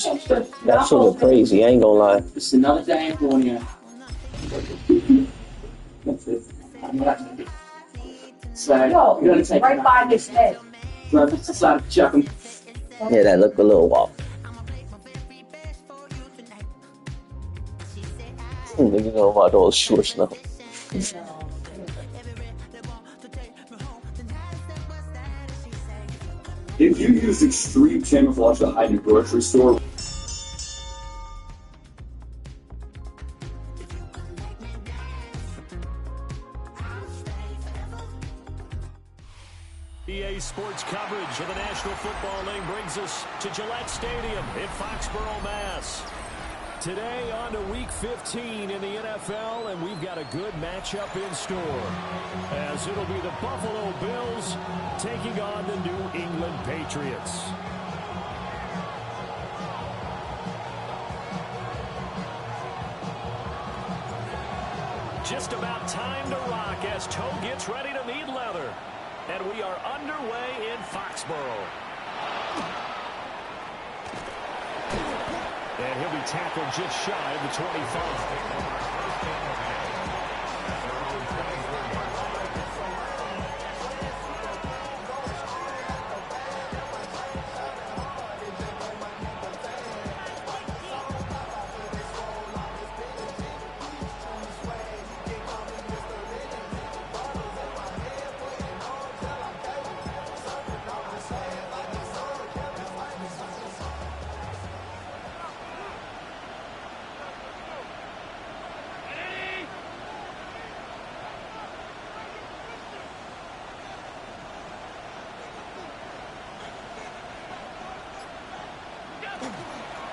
That shit look crazy. I ain't gonna lie. It's another day for you. So, you're going to take right by his head. So, chuck him. Yeah, that look a little off. Niggas know about those shorts now. If you use extreme camouflage to hide in a grocery store, EA Sports coverage of the National Football League brings us to Gillette Stadium in Foxborough, Mass. Today on to Week 15 in the NFL, and we've got a good matchup in store, as it'll be the Buffalo Bills taking on the New England Patriots. Just about time to rock as Toe gets ready to meet leather. And we are underway in Foxborough. And he'll be tackled just shy of the 25.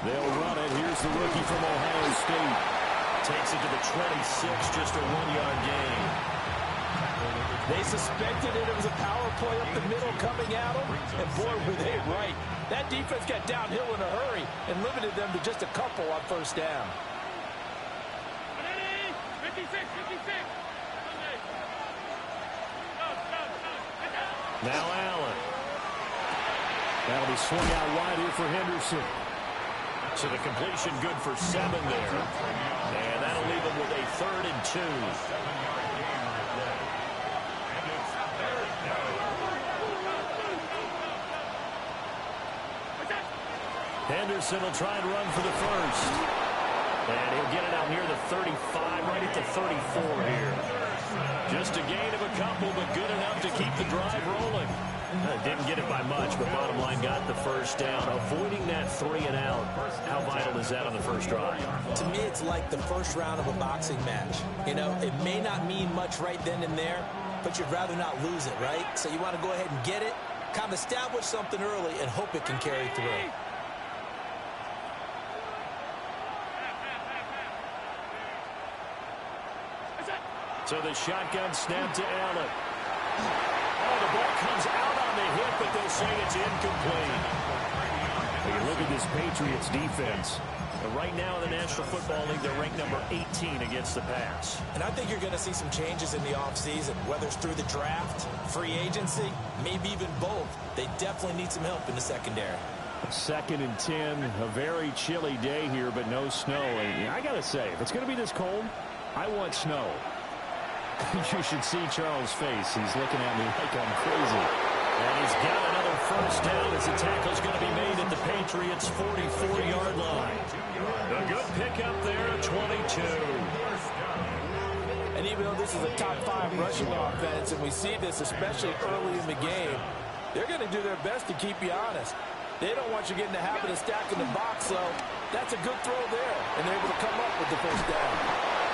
They'll run it. Here's the rookie from Ohio State. Takes it to the 26, just a 1-yard gain. They suspected it was a power play up the middle coming at them, and boy, were they right. That defense got downhill in a hurry and limited them to just a couple on first down. 56. Now Allen. That'll be swung out wide here for Henderson. So the completion good for 7 there. And that'll leave him with a 3rd and 2. Henderson will try and run for the first. And he'll get it out near the 35, right at the 34 here. Just a gain of a couple, but good enough to keep the drive rolling. Didn't get it by much, but bottom line got the first down. Avoiding that 3 and out. How vital is that on the first drive? To me, it's like the first round of a boxing match. You know, it may not mean much right then and there, but you'd rather not lose it, right? So you want to go ahead and get it, kind of establish something early, and hope it can carry through. So the shotgun snap to Allen. Oh, the ball comes out on the hit, but they'll say it's incomplete. You look at this Patriots defense. Right now in the National Football League, they're ranked number 18 against the pass. And I think you're going to see some changes in the offseason, whether it's through the draft, free agency, maybe even both. They definitely need some help in the secondary. 2nd and 10, a very chilly day here, but no snow. And I got to say, if it's going to be this cold, I want snow. You should see Charles' face. He's looking at me like I'm crazy. And he's got another first down as the tackle's going to be made at the Patriots' 44-yard line. A good pickup there at 22. And even though this is a top 5 rushing offense, and we see this especially early in the game, they're going to do their best to keep you honest. They don't want you getting the habit of stacking the box, so that's a good throw there, and they're able to come up with the first down.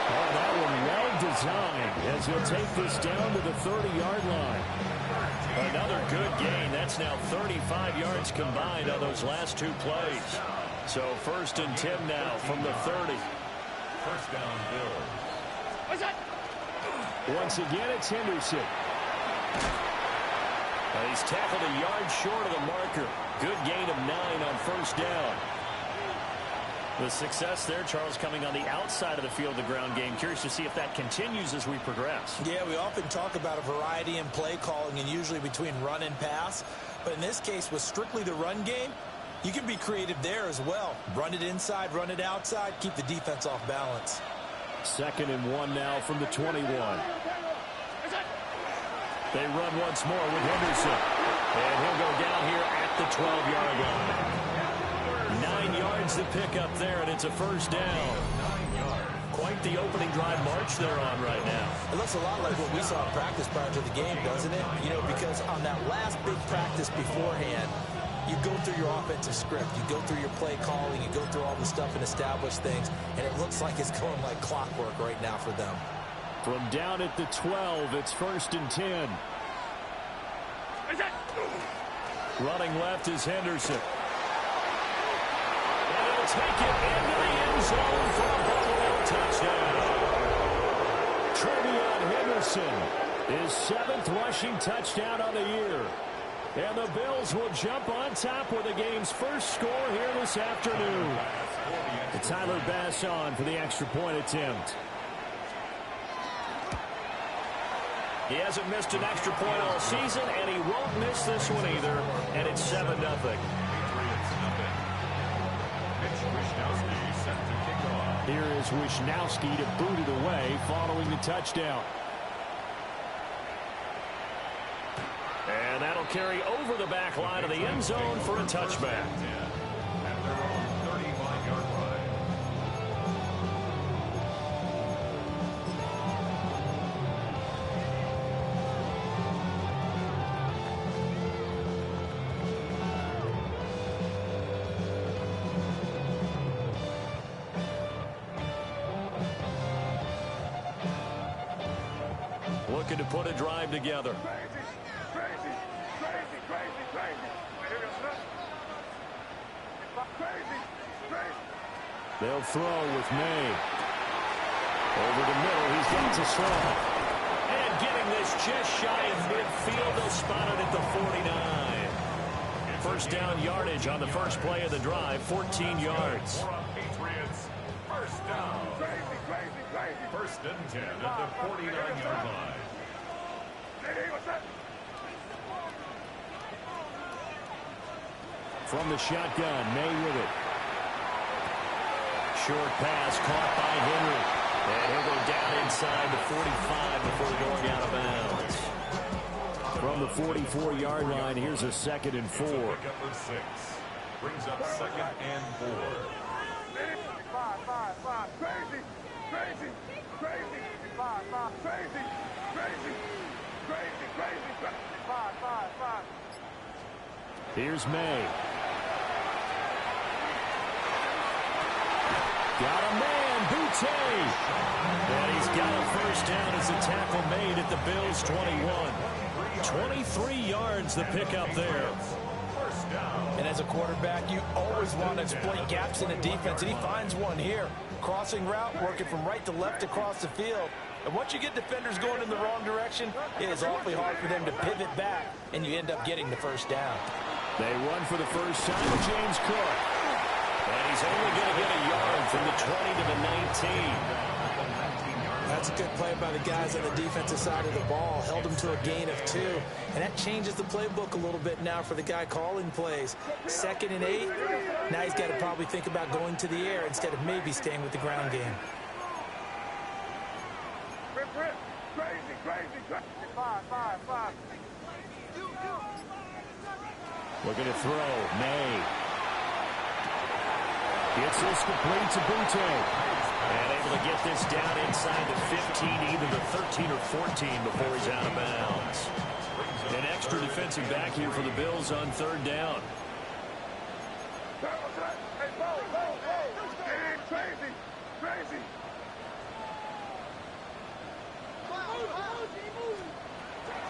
Oh, that one well designed as he'll take this down to the 30-yard line. Another good gain. That's now 35 yards combined on those last 2 plays. So 1st and 10 now from the 30. First down, Bills. Once again, it's Henderson. He's tackled a yard short of the marker. Good gain of 9 on first down. The success there, Charles, coming on the outside of the field, the ground game. Curious to see if that continues as we progress. Yeah, we often talk about a variety in play calling and usually between run and pass. But in this case, with strictly the run game, You can be creative there as well. Run it inside, run it outside, keep the defense off balance. 2nd and 1 now from the 21. They run once more with Henderson. And he'll go down here at the 12-yard line. 9 yards to pick up there, and it's a first down. Quite the opening drive march they're on right now. It looks a lot like what we saw in practice prior to the game, doesn't it? You know, because on that last big practice beforehand, you go through your offensive script, you go through your play calling, you go through all the stuff and establish things, and it looks like it's going like clockwork right now for them. From down at the 12, it's 1st and 10. Running left is Henderson. And he'll take it into the end zone for a Buffalo touchdown. Trevion Henderson, his 7th rushing touchdown on the year. And the Bills will jump on top with the game's first score here this afternoon. And Tyler Bass on for the extra point attempt. He hasn't missed an extra point all season, and he won't miss this one either. And it's 7-0. Here is Wishnowski to boot it away following the touchdown. And that'll carry over the back line of the end zone for a touchback. At their own 35-yard line. Looking to put a drive together. They'll throw with May. Over the middle, he's got to throw. And getting this just shy of midfield, they'll spot it at the 49. First down yardage on the first play of the drive, 14 yards. Patriots, first down. 1st and 10 at the 49-yard line. From the shotgun, May with it. Short pass caught by Henry. And he'll go down inside the 45 before going out of bounds. From the 44-yard line, here's a 2nd and 4. Pick up for 6. Brings up 2nd and 4. Here's May. Got a man, Boutte. And he's got a first down as a tackle made at the Bills' 21. 23 yards the pickup there. And as a quarterback, you always want to exploit gaps in the defense, and he finds one here. Crossing route, working from right to left across the field. And once you get defenders going in the wrong direction, it is awfully hard for them to pivot back, and you end up getting the first down. They run for the first time with James Cook. And he's only going to get a yard from the 20 to the 19. That's a good play by the guys on the defensive side of the ball. Held him to a gain of 2. And that changes the playbook a little bit now for the guy calling plays. 2nd and 8. Now he's got to probably think about going to the air instead of maybe staying with the ground game. Looking to throw. May. Gets this complete to Boutte. And able to get this down inside the 15, either the 13 or 14 before he's out of bounds. An extra defensive back here for the Bills on 3rd down.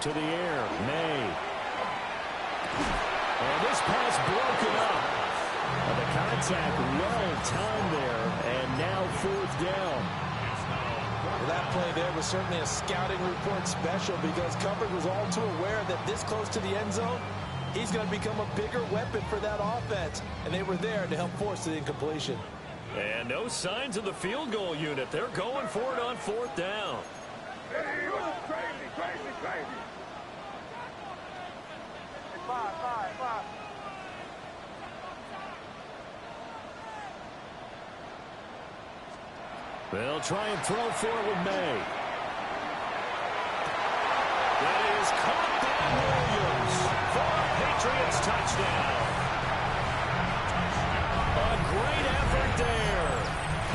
To the air, May. And this pass broken up. And the contact well timed there, and now 4th down. Well, that play there was certainly a scouting report special because coverage was all too aware that this close to the end zone, he's going to become a bigger weapon for that offense. And they were there to help force the incompletion. And no signs of the field goal unit. They're going for it on 4th down. They'll try and throw for it with May. That is caught by Williams for a Patriots touchdown. A great effort there.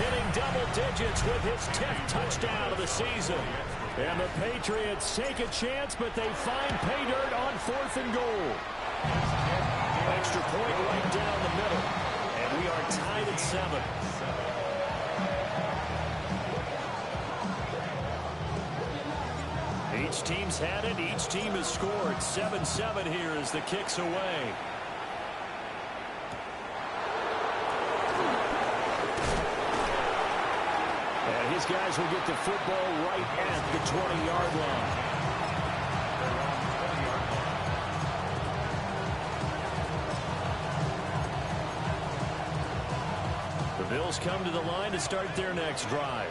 Hitting double digits with his 10th touchdown of the season. And the Patriots take a chance, but they find pay dirt on 4th and goal. Extra point right down the middle. And we are tied at 7. Each team's had it. Each team has scored. 7-7 here as the kick's away. And his guys will get the football right at the 20-yard line. The Bills come to the line to start their next drive.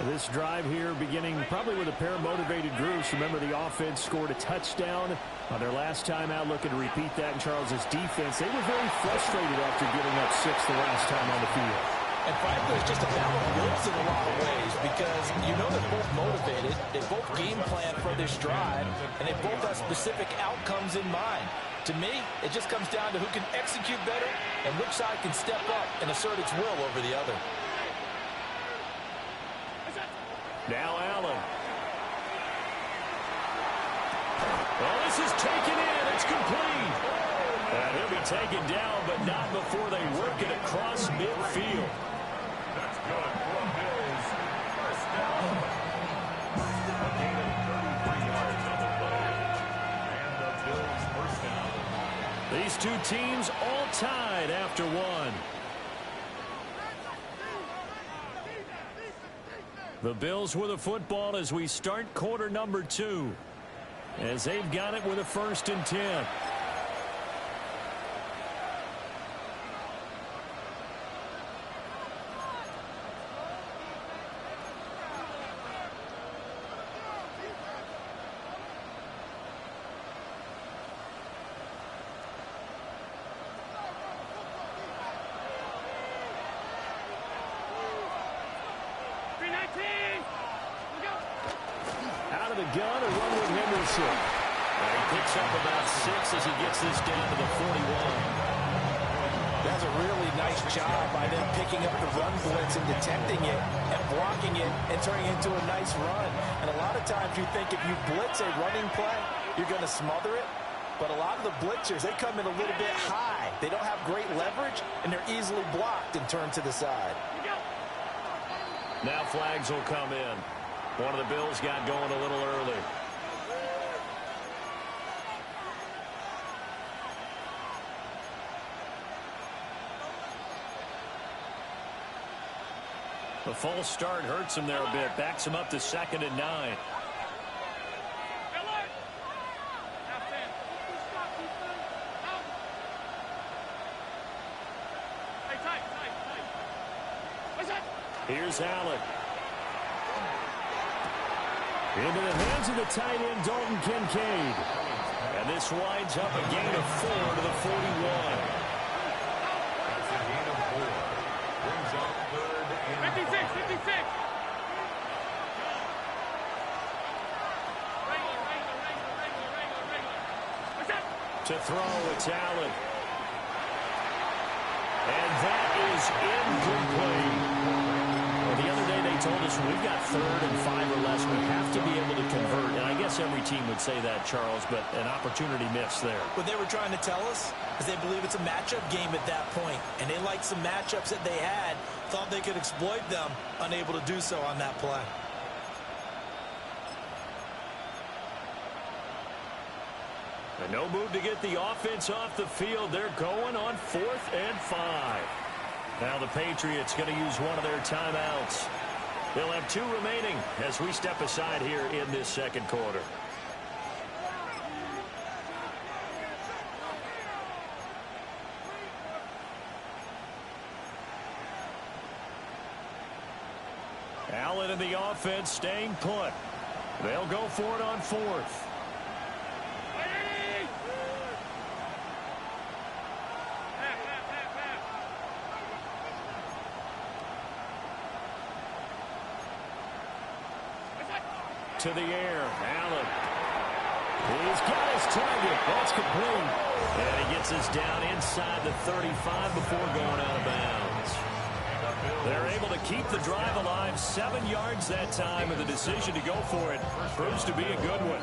This drive here beginning probably with a pair of motivated groups. Remember, the offense scored a touchdown on their last time out, looking to repeat that in Charles's defense. They were very frustrated after giving up 6 the last time on the field. And frankly, it's just a battle of wills in a lot of ways because you know they're both motivated. They both game plan for this drive, and they both have specific outcomes in mind. To me, it just comes down to who can execute better and which side can step up and assert its will over the other. Now Allen. Well, this is taken in. It's complete. And he'll be taken down, but not before they work it across midfield. That's good for the Bills. First down. A gain of 33 yards on the play. And the Bills first down. These two teams all tied after 1. The Bills with a football as we start quarter number 2. As they've got it with a 1st and 10. Out of the gun, a run with Henderson. And he picks up about 6 as he gets this down to the 41. That's a really nice job by them picking up the run blitz and detecting it and blocking it and turning it into a nice run. And a lot of times you think if you blitz a running play, you're going to smother it. But a lot of the blitzers, they come in a little bit high. They don't have great leverage, and they're easily blocked and turned to the side. Now flags will come in. One of the Bills got going a little early. The false start hurts him there a bit. Backs him up to 2nd and 9. Here's Allen. Into the hands of the tight end, Dalton Kincaid. And this winds up a gain of 4 to the 41. That's a gain of 4. Brings up 3rd and 56. To throw, it's Allen. And that is incomplete. Well, the other day they told us when we've got 3rd and 5 or less, we have to be able to convert. And I guess every team would say that, Charles, but an opportunity missed there. What they were trying to tell us is they believe it's a matchup game at that point, and they liked some matchups that they had, thought they could exploit them, unable to do so on that play. And no move to get the offense off the field. They're going on 4th and 5. Now the Patriots going to use one of their timeouts. They'll have 2 remaining as we step aside here in this second quarter. Allen in the offense staying put. They'll go for it on 4th. to the air. Allen. He's got his target. That's complete. And he gets us down inside the 35 before going out of bounds. They're able to keep the drive alive, 7 yards that time, and the decision to go for it proves to be a good one.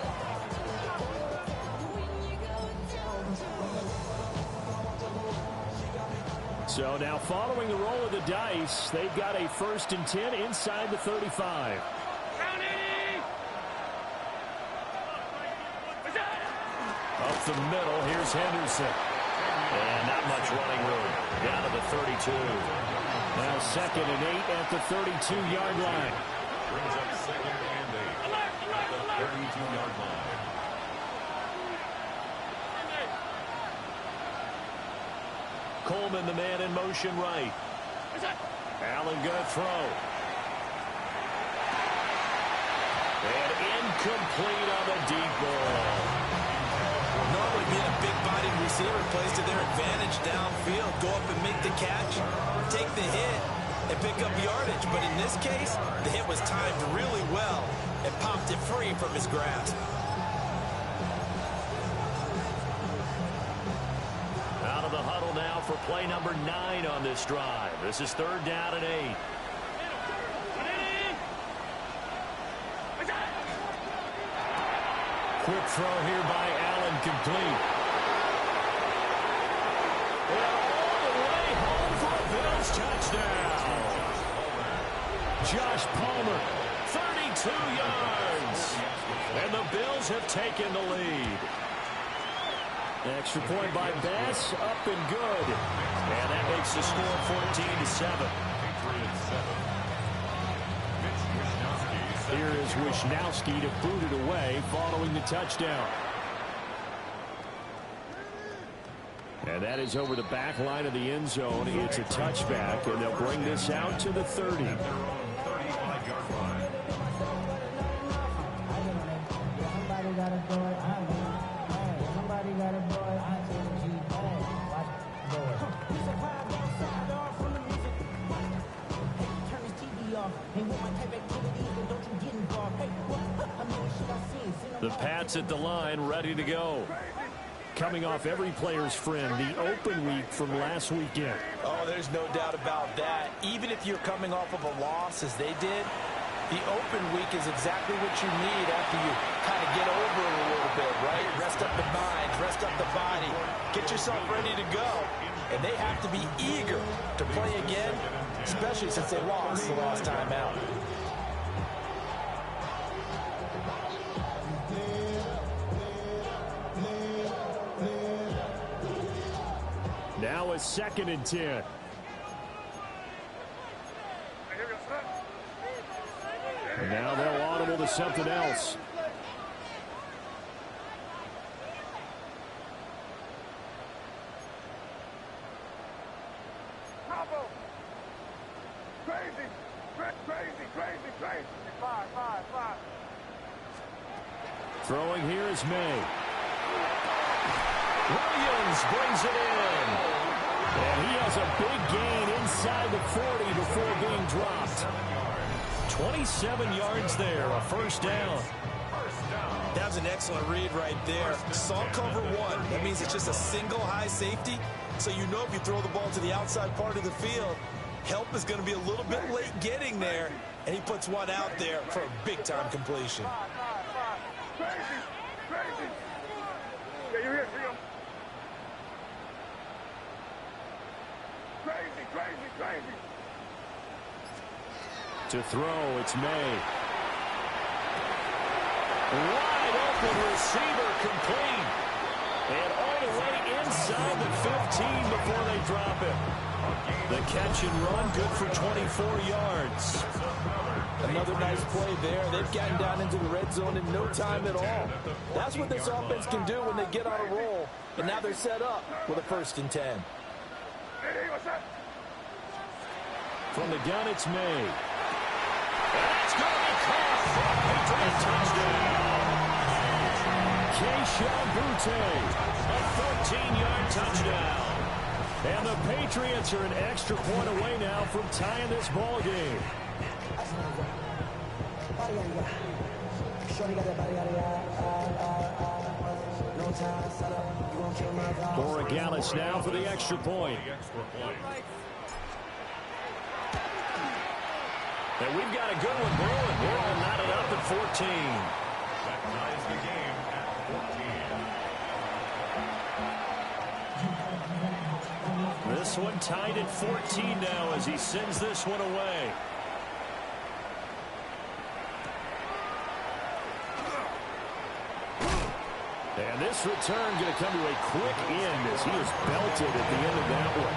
So now following the roll of the dice, they've got a 1st and 10 inside the 35. Up the middle, here's Henderson. And not much running room. Down to the 32. Now 2nd and 8 at the 32-yard line. Brings up 2nd and 8 at the 32-yard line. Coleman, the man in motion right. Allen going to throw. And incomplete on the deep ball. Normally being a big-bodied receiver plays to their advantage downfield. Go up and make the catch, take the hit, and pick up yardage. But in this case, the hit was timed really well and popped it free from his grasp. Out of the huddle now for play number 9 on this drive. This is 3rd down and 8. Quick throw here by Allen, complete. And all the way home for a Bills touchdown. Josh Palmer, 32 yards. And the Bills have taken the lead. Extra point by Bass, up and good. And that makes the score 14-7. Here is Wisnowski to boot it away following the touchdown. And that is over the back line of the end zone. It's a touchback, and they'll bring this out to the 30. The Pats at the line, ready to go. Coming off every player's friend, the open week from last weekend. Oh, there's no doubt about that. Even if you're coming off of a loss, as they did, the open week is exactly what you need after you kind of get over it a little bit, right? Rest up the mind, rest up the body, get yourself ready to go. And they have to be eager to play again, especially since they lost the last time out. Now a 2nd and 10. And now they'll audible to something else. Throwing here is May. Williams brings it in. And he has a big gain inside the 40 before being dropped. 27 yards there, a 1st down. That was an excellent read right there. Saw cover 1. That means it's just a single high safety. So you know if you throw the ball to the outside part of the field, help is going to be a little bit late getting there. And he puts one out there for a big-time completion. To throw, it's May. Wide open receiver, complete. And all the way inside the 15 before they drop it. The catch and run, good for 24 yards. Another nice play there. They've gotten down into the red zone in no time at all. That's what this offense can do when they get on a roll. And now they're set up with a 1st and 10. From the gun, it's May. That's going to be caught for a Patriot touchdown. Keyshawn Butte, a 13-yard touchdown. And the Patriots are an extra point away now from tying this ball game. Borregales now for the extra point. And we've got a good one brewing. We're all knotted up at 14. That ties the game at 14. This one tied at 14 now as he sends this one away. And this return going to come to a quick end as he is belted at the end of that one.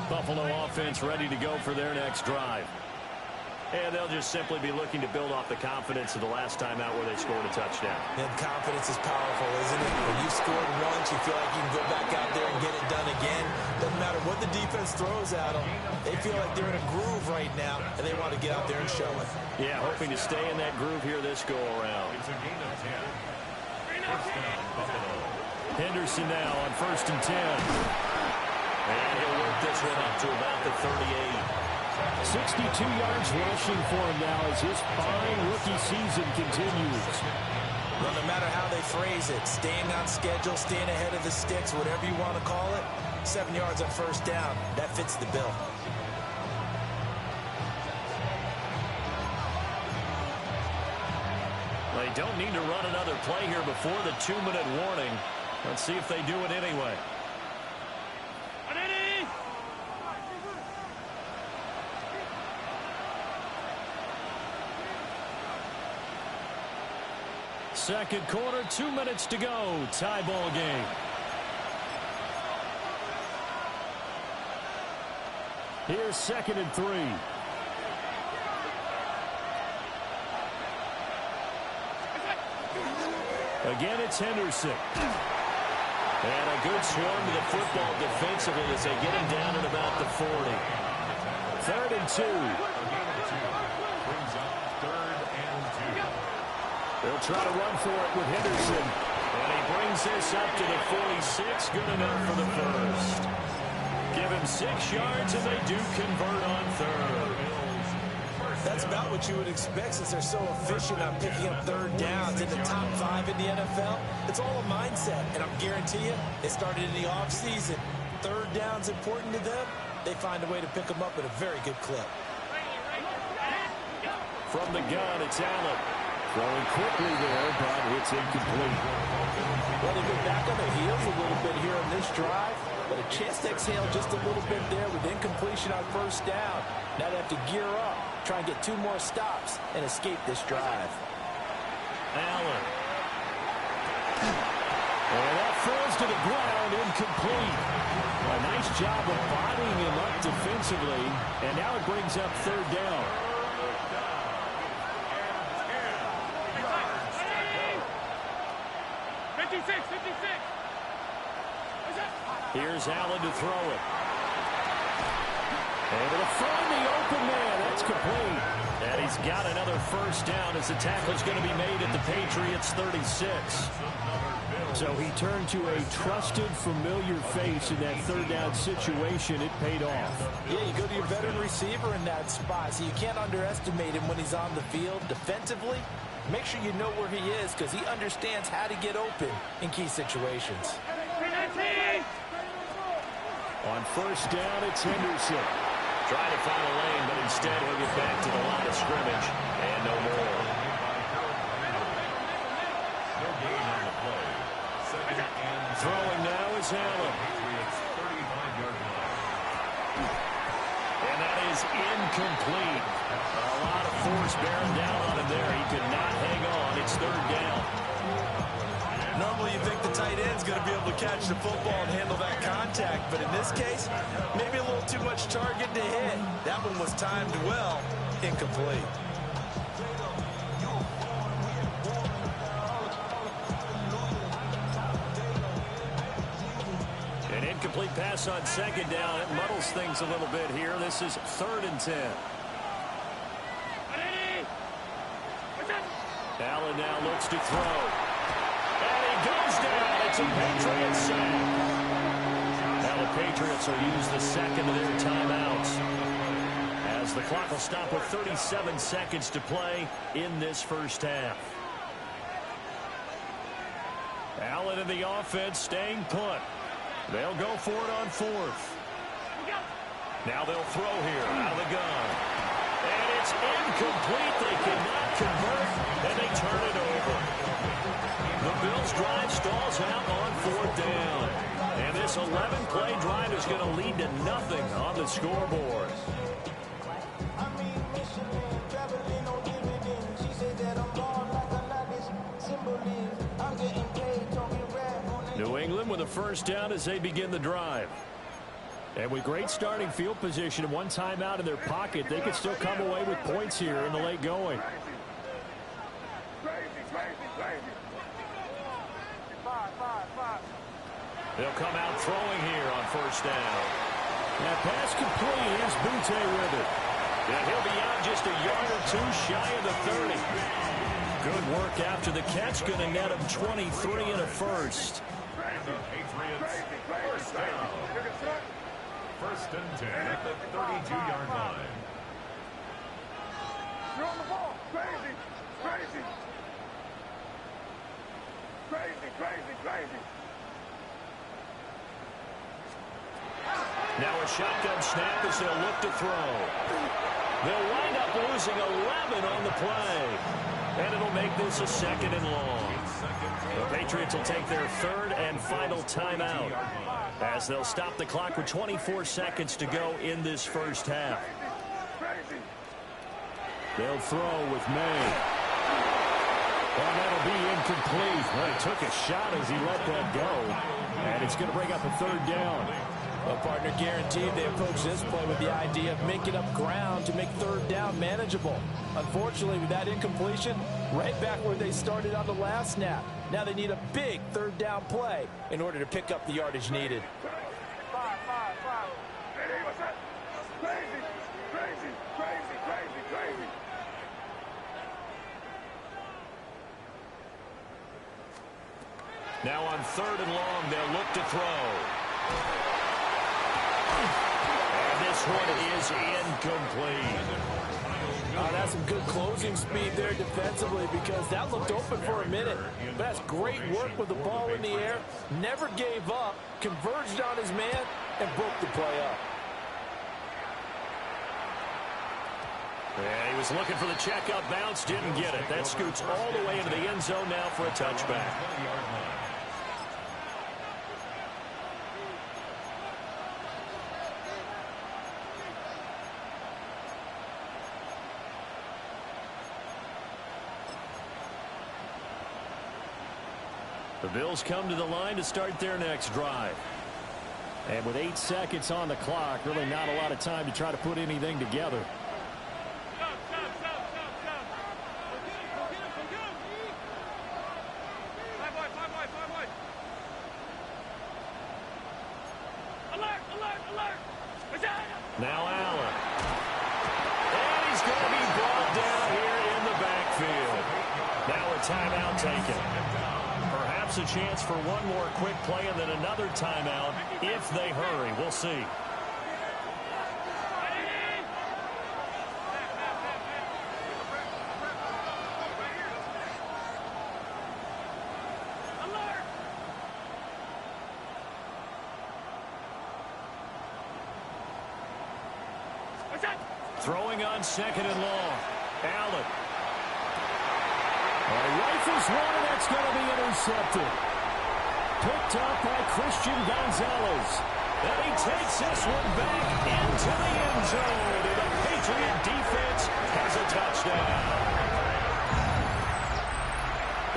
Buffalo offense ready to go for their next drive. And they'll just simply be looking to build off the confidence of the last time out where they scored a touchdown. And confidence is powerful, isn't it? When you scored once, you feel like you can go back out there and get it done again. Doesn't matter what the defense throws at them. They feel like they're in a groove right now, and they want to get out there and show it. Yeah, hoping to stay in that groove here this go-around. It's a gain of 10. First down, Buffalo. Henderson now on 1st and 10. And he'll work this one up to about the 38. 62 yards rushing for him now as his fine rookie season continues. Well, no matter how they phrase it, staying on schedule, staying ahead of the sticks, whatever you want to call it, 7 yards on first down, that fits the bill. They don't need to run another play here before the 2-minute warning. Let's see if they do it anyway. Second quarter, 2 minutes to go. Tie ball game. Here's 2nd and 3. Again, it's Henderson. And a good swarm to the football defensively as they get him down at about the 40. 3rd and 2. Brings up 3rd and 2. They'll try to run for it with Henderson. And he brings this up to the 46. Good enough for the first. Give him 6 yards, and they do convert on 3rd. That's about what you would expect since they're so efficient on picking up 3rd downs in the top 5 in the NFL. It's all a mindset, and I'll guarantee you, it started in the offseason. 3rd down's important to them. They find a way to pick them up at a very good clip. From the gun, it's Allen. Throwing quickly there, but it's incomplete. Well, they've been back on their heels a little bit here on this drive, but a chance to exhale just a little bit there with incompletion on first down. Now they have to gear up, try and get 2 more stops, and escape this drive. Allen. And that falls to the ground, incomplete. A nice job of bodying him up defensively, and now it brings up 3rd down. Here's Allen to throw it. Able to find the open man. That's complete. And he's got another first down as the tackle's going to be made at the Patriots' 36. So he turned to a trusted, familiar face in that 3rd down situation. It paid off. Yeah, you go to your veteran receiver in that spot, so you can't underestimate him when he's on the field defensively. Make sure you know where he is because he understands how to get open in key situations. On first down, it's Henderson. Trying to find a lane, but instead he'll get back to the line of scrimmage and no more. No gain on the play. 2nd and 2. Throwing now is Allen. Patriots 35-yard line. And that is incomplete. A lot of force bearing down on him there. He could not hang on. It's 3rd down. Normally you think the tight end's going to be able to catch the football and handle that contact, but in this case, maybe a little too much target to hit. That one was timed well, incomplete. An incomplete pass on 2nd down. It muddles things a little bit here. This is 3rd and 10. Allen now looks to throw. And he goes down. It's a Patriots sack. Now Patriots will use the second of their timeouts, as the clock will stop with 37 seconds to play in this first half. Allen in the offense, staying put. They'll go for it on fourth. Now they'll throw here out of the gun. And it's incomplete. They cannot convert, and they turn it over. The Bills' drive stalls out on fourth down. And this 11-play drive is going to lead to nothing on the scoreboard. New England with a first down as they begin the drive. And with great starting field position and one timeout in their pocket, they could still come away with points here in the late going. They'll come out throwing here on first down. That pass complete. Here's Butte with it. And he'll be out just a yard or two shy of the 30. Good work after the catch. Going to net him 23 and a first. And the Patriots, first down. First and 10 at the 32-yard line. You're on the ball. Crazy. Crazy. Crazy, crazy, crazy. Now a shotgun snap as they'll look to throw. They'll wind up losing 11 on the play. And it'll make this a second and long. The Patriots will take their third and final timeout, as they'll stop the clock with 24 seconds to go in this first half. They'll throw with May. And that'll be incomplete. Well, he took a shot as he let that go. And it's going to bring up a third down. Well, partner, guaranteed they approach this play with the idea of making up ground to make third down manageable. Unfortunately, with that incompletion, right back where they started on the last snap. Now they need a big third down play in order to pick up the yardage needed. Five. Crazy, crazy, crazy, crazy, crazy. Now on third and long, they'll look to throw. And this one is incomplete. That's some good closing speed there defensively, because that looked open for a minute. But that's great work with the ball in the air. Never gave up, converged on his man, and broke the play up. Yeah, he was looking for the checkup bounce, didn't get it. That scoots all the way into the end zone now for a touchback. The Bills come to the line to start their next drive. And with 8 seconds on the clock, really not a lot of time to try to put anything together. Now Allen. And he's going to be brought down here in the backfield. Now a timeout taken. Perhaps a chance for one more quick play and then another timeout if they hurry. We'll see. Throwing on second and long. Allen. Rifles one, and that's going to be intercepted. Picked up by Christian Gonzalez. And he takes this one back into the end zone. And the Patriot defense has a touchdown.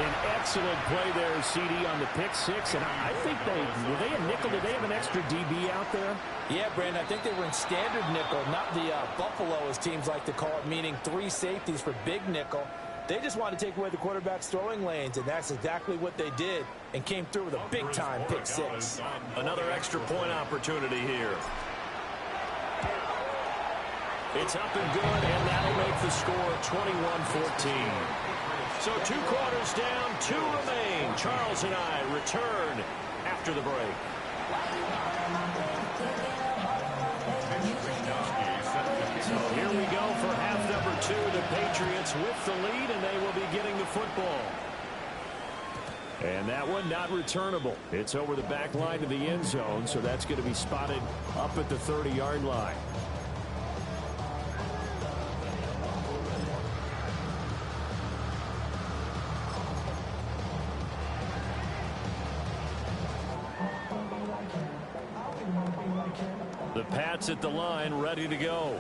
An excellent play there, CD, on the pick six. And I think were they a nickel? Did they have an extra DB out there? Yeah, Brandon, I think they were in standard nickel, not the Buffalo, as teams like to call it, meaning 3 safeties for big nickel. They just wanted to take away the quarterback's throwing lanes, and that's exactly what they did, and came through with a big-time pick six. Another extra point opportunity here. It's up and good, and that'll make the score 21-14. So 2 quarters down, 2 remain. Charles and I return after the break. So here we go for half number 2. The Patriots with the lead, and they will be getting the football. And that one not returnable. It's over the back line to the end zone, so that's going to be spotted up at the 30-yard line. The Pats at the line, ready to go.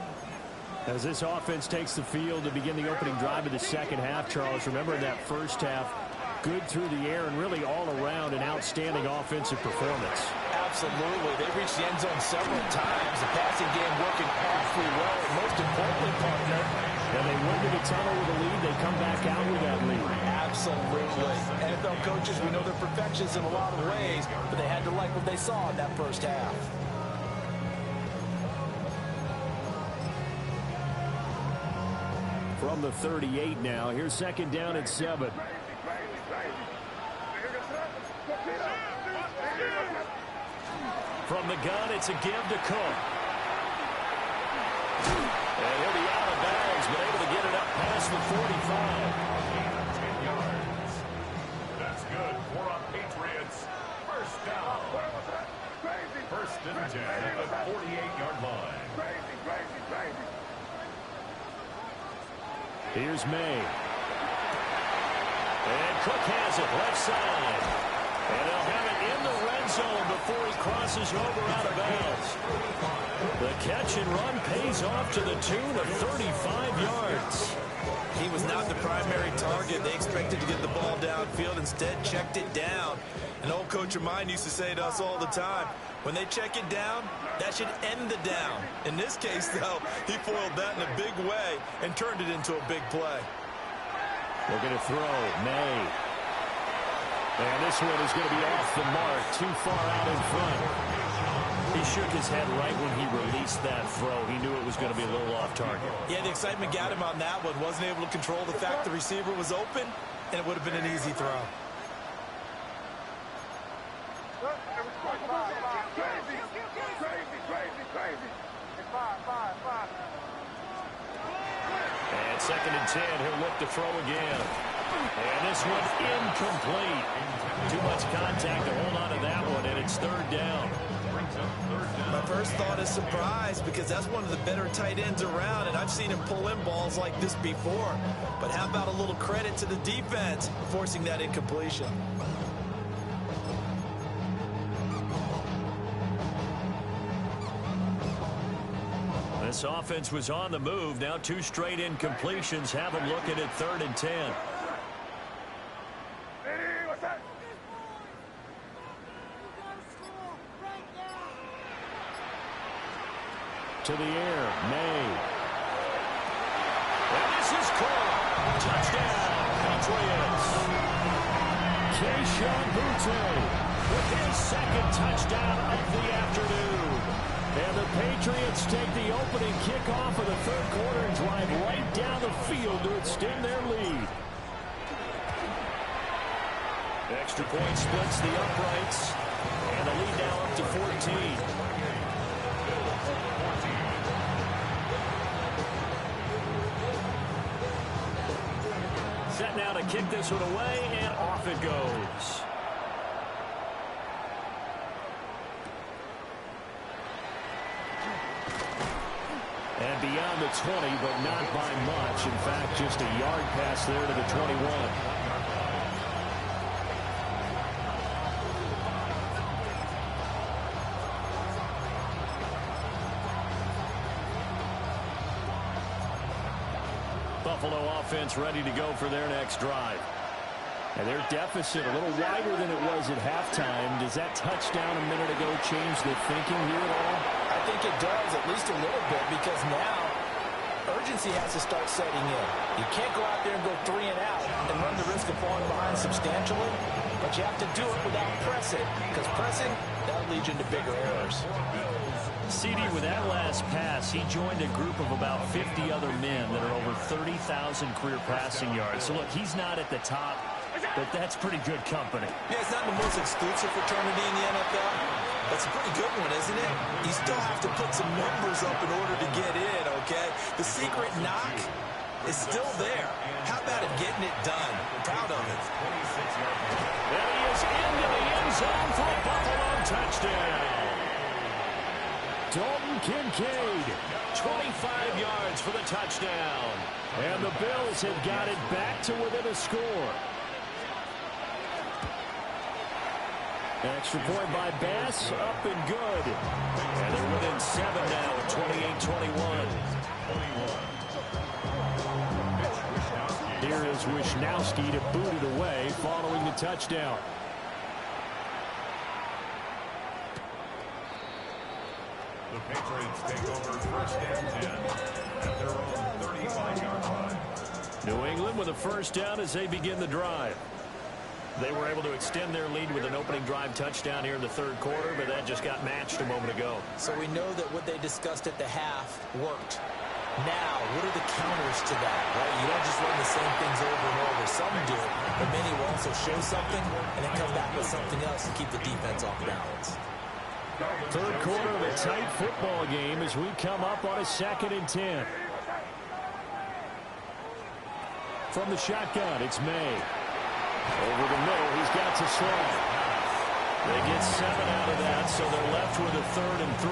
As this offense takes the field to begin the opening drive of the second half, Charles, remember in that first half, good through the air and really all around an outstanding offensive performance. Absolutely. They reached the end zone several times. The passing game working awfully well. And most importantly, partner, and they went to the tunnel with a lead. They come back out with that lead. Absolutely. NFL coaches, we know they're perfectionists in a lot of ways, but they had to like what they saw in that first half. From the 38 now, here's second down at 7. From the gun, it's a give to Cook. And he'll be out of bounds, but able to get it up past the 45. 10 yards. That's good for our Patriots. First down. First and 10 at the 48-yard line. Here's May. And Cook has it left side. And they'll have it in the red zone before he crosses over out of bounds. The catch and run pays off to the tune of 35 yards. He was not the primary target. They expected to get the ball downfield. Instead, checked it down. An old coach of mine used to say to us all the time, when they check it down, that should end the down. In this case, though, he foiled that in a big way and turned it into a big play. Looking to throw, May. And this one is going to be off the mark, too far out in front. He shook his head right when he released that throw. He knew it was going to be a little off target. Yeah, the excitement got him on that one. Wasn't able to control the fact the receiver was open, and it would have been an easy throw. And second and 10, he'll look to throw again. And this one incomplete. Too much contact to hold on to that one, and it's third down. My first thought is surprise, because that's one of the better tight ends around, and I've seen him pull in balls like this before. But how about a little credit to the defense forcing that incompletion? This offense was on the move. Now 2 straight incompletions have them looking at third and 10. To the air, May. And this is caught. Touchdown, Patriots. Keyshawn Butte with his second touchdown of the afternoon. And the Patriots take the opening kickoff of the third quarter and drive right down the field to extend their lead. Extra point splits the uprights. And the lead now up to 14. Set now to kick this one away, and off it goes. And beyond the 20, but not by much. In fact, just a yard pass there to the 21. Buffalo offense ready to go for their next drive. And their deficit a little wider than it was at halftime. Does that touchdown a minute ago change the thinking here at all? I think it does, at least a little bit, because now urgency has to start setting in. You can't go out there and go 3 and out and run the risk of falling behind substantially, but you have to do it without pressing, because pressing, that'll lead you into bigger errors. CD, with that last pass, he joined a group of about 50 other men that are over 30,000 career passing yards. So, look, he's not at the top but that's pretty good company. Yeah, it's not the most exclusive fraternity in the NFL. That's a pretty good one, isn't it? You still have to put some numbers up in order to get in, okay? The secret knock is still there. How about it getting it done? I'm proud of it. And he is into the end zone for a Buffalo touchdown. Dalton Kincaid, 25 yards for the touchdown. And the Bills have got it back to within a score. Extra point by Bass, up and good. And they're within 7 now at 28-21. Here is Wishnowski to boot it away following the touchdown. The Patriots take over first and 10 at their own 35-yard line. New England with a first down as they begin the drive. They were able to extend their lead with an opening drive touchdown here in the third quarter, but that just got matched a moment ago. So we know that what they discussed at the half worked. Now, what are the counters to that, right? You don't just run the same things over and over. Some do, but many will also show something and then come back with something else to keep the defense off balance. Third quarter of a tight football game as we come up on a 2nd and 10. From the shotgun, it's May. Over the middle, he's got to slide. They get 7 out of that, so they're left with a 3rd and 3.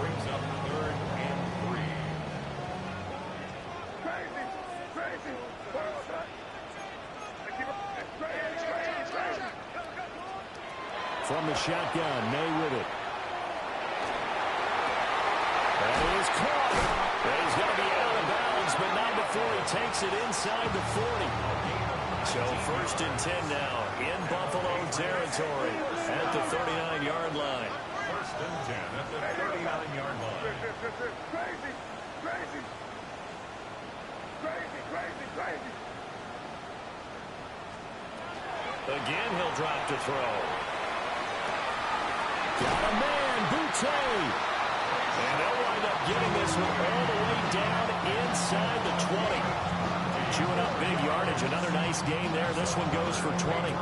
Brings up 3rd and 3. Crazy, crazy. From the shotgun, May with it. That is caught. He's going to be out of bounds, but not before he takes it inside the 40. So 1st and 10 now in Buffalo territory at the 39-yard line. 1st and 10 at the 39-yard line. Crazy, crazy. Crazy, crazy, crazy. Again, he'll drop to throw. Got a man, Boutte. And they'll wind up getting this one all the way down inside the 20. Chewing up big yardage. Another nice gain there. This one goes for 20.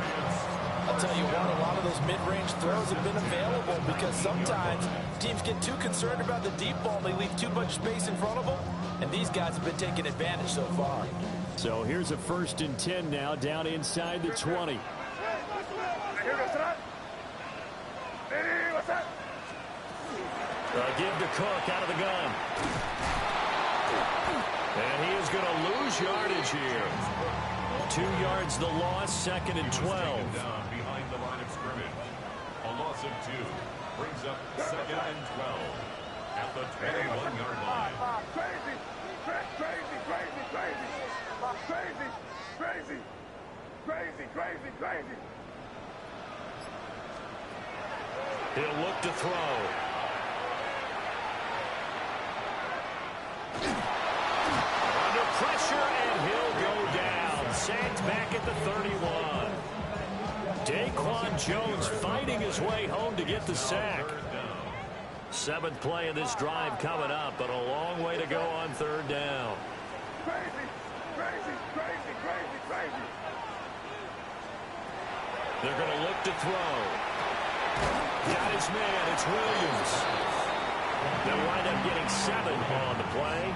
I'll tell you what, a lot of those mid-range throws have been available because sometimes teams get too concerned about the deep ball. They leave too much space in front of them, and these guys have been taking advantage so far. So here's a 1st and 10 now down inside the 20. Here goes that. Hey, what's that? Give to Cook out of the gun. And he is going to lose yardage here. 2 yards the loss, 2nd and 12. Down behind the line of scrimmage. A loss of 2 brings up 2nd and 12 at the 21-yard line. Crazy, crazy, crazy, crazy. Crazy, crazy, crazy, crazy, crazy. He'll look to throw. Under pressure, and he'll go down. Sacked back at the 31. Daquan Jones fighting his way home to get the sack. 7th play of this drive coming up, but a long way to go on 3rd down. Crazy, crazy, crazy, crazy, crazy. They're going to look to throw. Got his man. It's Williams. They'll wind up getting 7 on the play,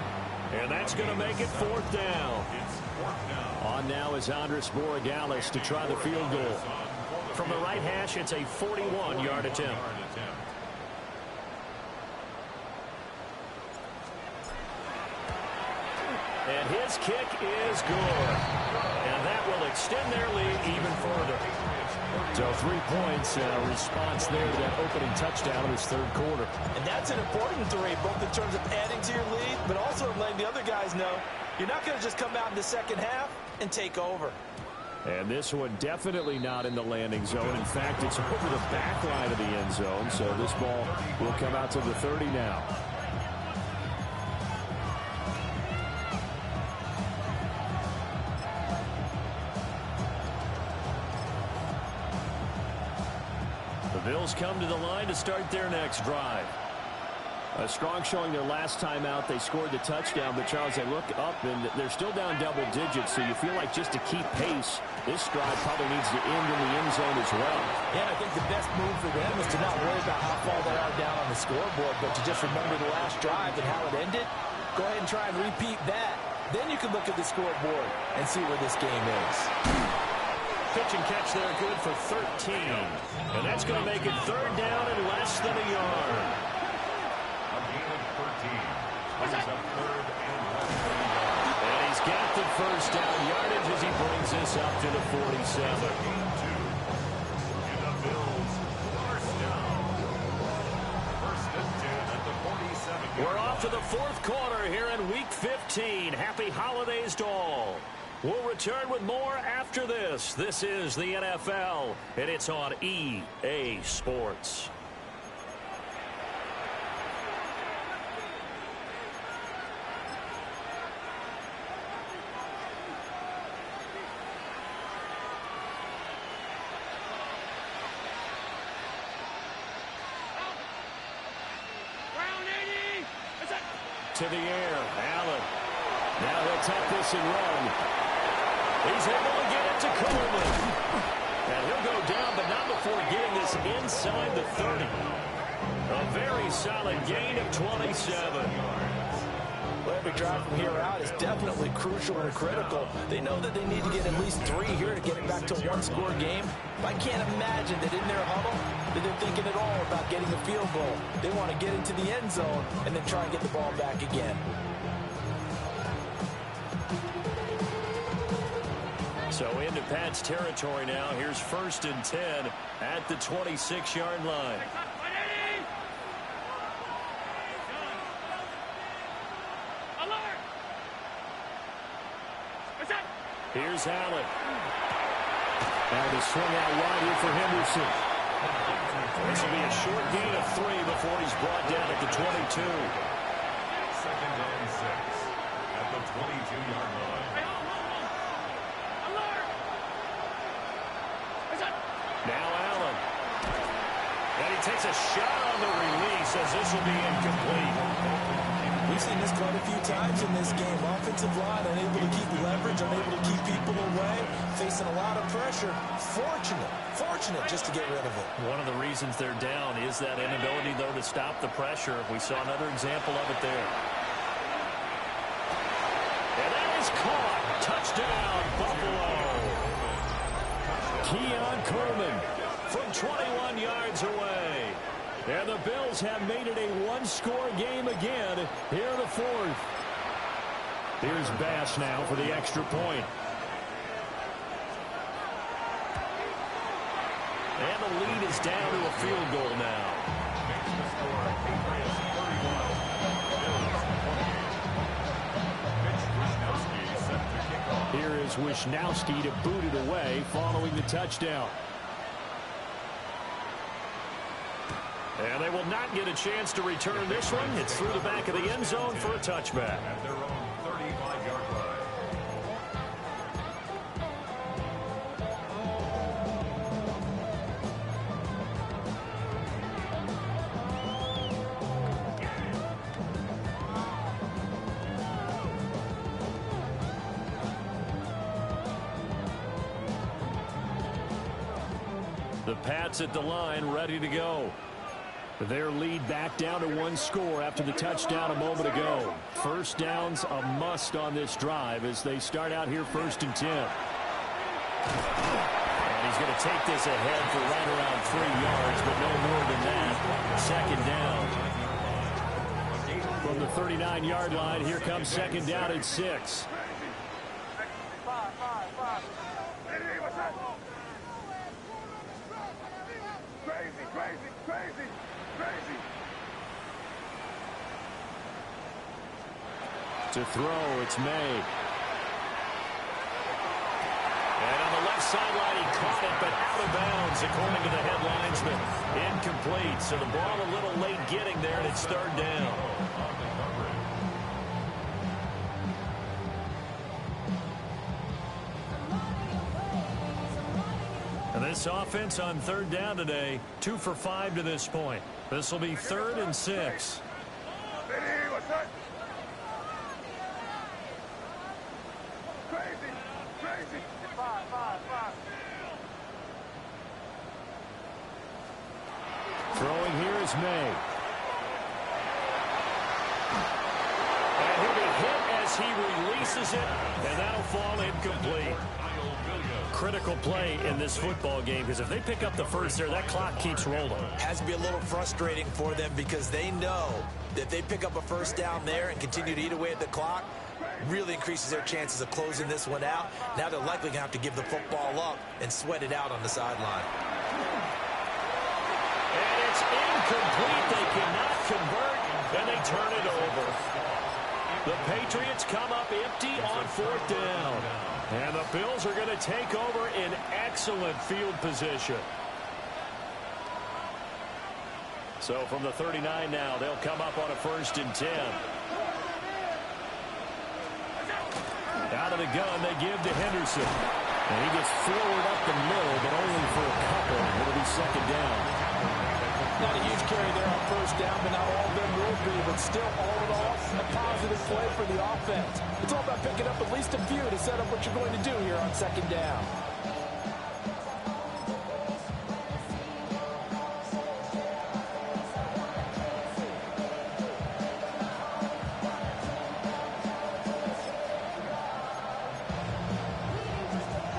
and that's going to make it 4th down. On now is Andres Borregales to try the field goal. From the right hash, it's a 41-yard attempt. And his kick is good. And that will extend their lead even further. So 3 points response there to that opening touchdown in this 3rd quarter. And that's an important 3, both in terms of adding to your lead, but also letting the other guys know you're not going to just come out in the 2nd half and take over. And this one definitely not in the landing zone. In fact, it's over the back line of the end zone. So this ball will come out to the 30 now. The Bills come to the line to start their next drive. A strong showing their last time out. They scored the touchdown, but Charles, they look up and they're still down double digits, so you feel like just to keep pace, this drive probably needs to end in the end zone as well. Yeah, I think the best move for them is to not worry about how far they are down on the scoreboard, but to just remember the last drive and how it ended. Go ahead and try and repeat that. Then you can look at the scoreboard and see where this game is. Pitch and catch there, good for 13. And that's going to make it third down and less than a yard. A gain of 13. Brings up third and less. And he's got the first down yardage as he brings this up to the 47. Gain 2. And the Bills first down. First and 10 at the 47. We're off to the fourth quarter here in Week 15. Happy holidays to all. We'll return with more after this. This is the NFL, and it's on EA Sports. To the air, Allen. Now he'll take this and run. He's able to get it to Coleman. And he'll go down, but not before getting this inside the 30. A very solid gain of 27. Well, every drive from here out is definitely crucial and critical. They know that they need to get at least 3 here to get it back to a one-score game. I can't imagine that in their huddle that they're thinking at all about getting a field goal. They want to get into the end zone and then try and get the ball back again. So into Pat's territory now. Here's first and 10 at the 26-yard line. Here's Allen. Now the swing out wide here for Henderson. This will be a short gain of 3 before he's brought down at the 22. Second and 6 at the 22-yard line. Now Allen. And he takes a shot on the release as this will be incomplete. We've seen this quite a few times in this game. Offensive line unable to keep leverage, unable to keep people away, facing a lot of pressure. Fortunate just to get rid of it. One of the reasons they're down is that inability, though, to stop the pressure. We saw another example of it there. And that is caught. Touchdown, Buffalo. Keon Coleman from 21 yards away. And the Bills have made it a one-score game again here in the fourth. Here's Bass now for the extra point. And the lead is down to a field goal now. Makes the score Patriots 31. Bills 28. Mitch Wisnowski set to kick off. Here is Wisnowski to boot it away following the touchdown. And they will not get a chance to return this one. It's through the back of the end zone for a touchback. At their own 35-yard line. The Pats at the line, ready to go. Their lead back down to one score after the touchdown a moment ago. First down's a must on this drive as they start out here first and 10. And he's going to take this ahead for right around 3 yards, but no more than that. Second down. From the 39-yard line, here comes second down at 6. Crazy. To throw, it's May. And on the left sideline, he caught it, but out of bounds, according to the headlinesman. Incomplete, so the ball a little late getting there, and it's third down. And this offense on third down today, 2 for 5 to this point. This will be 3rd and 6. sir. Crazy, crazy. Five. Throwing here is May. And he'll be hit as he releases it, and that'll fall incomplete. Critical play in this football game, because if they pick up the first there, that clock keeps rolling. Has to be a little frustrating for them because they know that if they pick up a first down there and continue to eat away at the clock, really increases their chances of closing this one out. Now they're likely going to have to give the football up and sweat it out on the sideline. And it's incomplete. They cannot convert, and they turn it over. The Patriots come up empty on fourth down. And the Bills are going to take over in excellent field position. So from the 39 now, they'll come up on a 1st and 10. Out of the gun, they give to Henderson. And he gets forward up the middle, but only for a couple. It'll be 2nd down. Not a huge carry there on first down, but not all of them will be. But still, all in all, a positive play for the offense. It's all about picking up at least a few to set up what you're going to do here on 2nd down.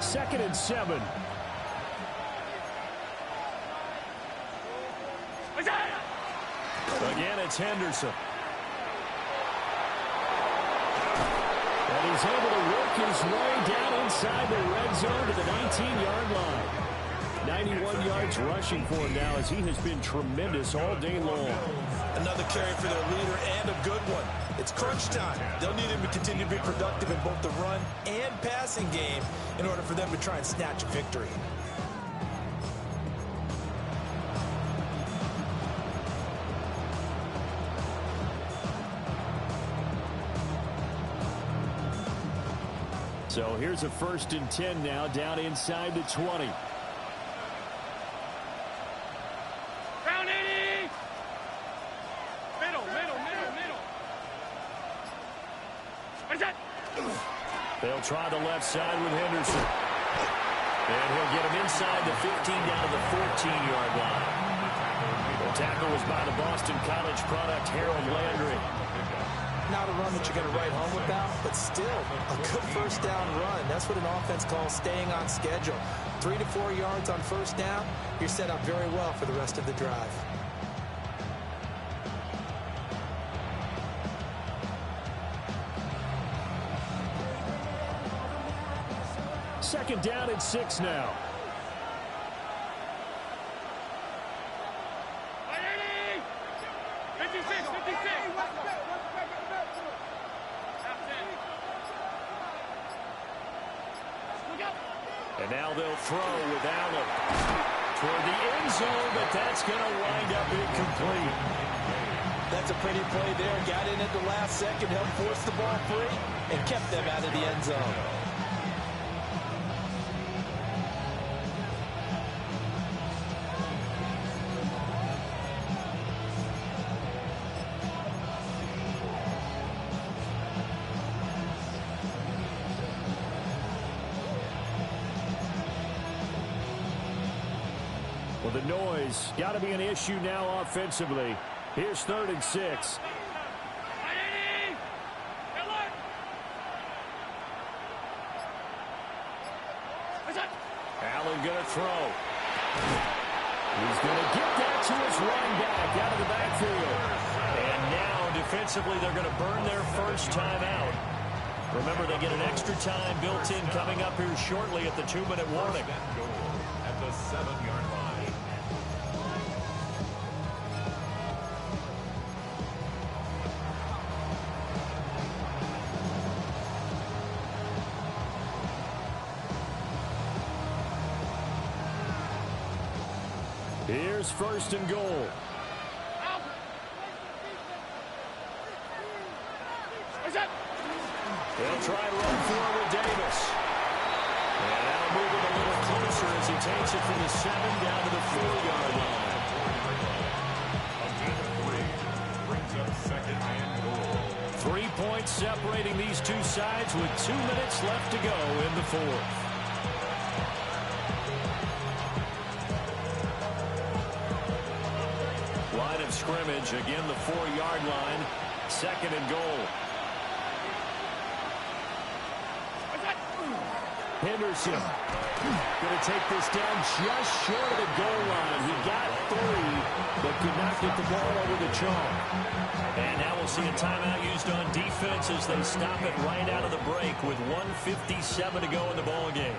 Second and 7. Again, it's Henderson. And he's able to work his way down inside the red zone to the 19-yard line. 91 yards rushing for him now as he has been tremendous all day long. Another carry for their leader and a good one. It's crunch time. They'll need him to continue to be productive in both the run and passing game in order for them to try and snatch a victory. So here's a 1st and 10 now, down inside the 20. Down 80. Middle. Where's that? They'll try the left side with Henderson. And he'll get him inside the 15 down to the 14-yard line. The tackle was by the Boston College product, Harold Landry. Not a run that you're going to write home about, but still a good first down run. That's what an offense calls staying on schedule. 3 to 4 yards on first down, you're set up very well for the rest of the drive. Second down and 6 now. And now they'll throw with Allen toward the end zone, but that's going to wind up incomplete. That's a pretty play there. Got in at the last second, helped force the ball free, and kept them out of the end zone. Well, the noise got to be an issue now offensively. Here's 3rd and 6. Allen going to throw. He's going to get that to his running back out of the backfield. And now defensively they're going to burn their first time out. Remember, they get an extra time built in coming up here shortly at the 2-minute warning. At the 7-yard line. Here's 1st and goal. They'll try to run forward with Davis. And that'll move him a little closer as he takes it from the 7 down to the 4-yard line. A good 3 brings up 2nd and goal. points separating these two sides with 2 minutes left to go in the fourth. Line of scrimmage, again the 4-yard line. 2nd and goal. Henderson going to take this down just short of the goal line. He got 3, but could not get the ball over the chalk. And now we'll see a timeout used on defense as they stop it right out of the break with 1:57 to go in the ball game.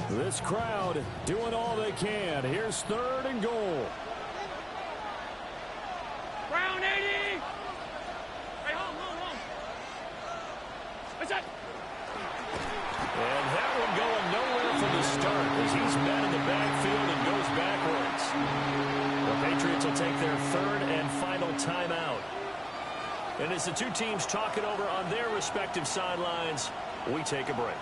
This crowd doing all they can. Here's 3rd and goal. Brown 80. Hey, home. What's that? And that one going nowhere from the start as he's met in the backfield and goes backwards. The Patriots will take their 3rd and final timeout. And as the two teams talk it over on their respective sidelines, we take a break.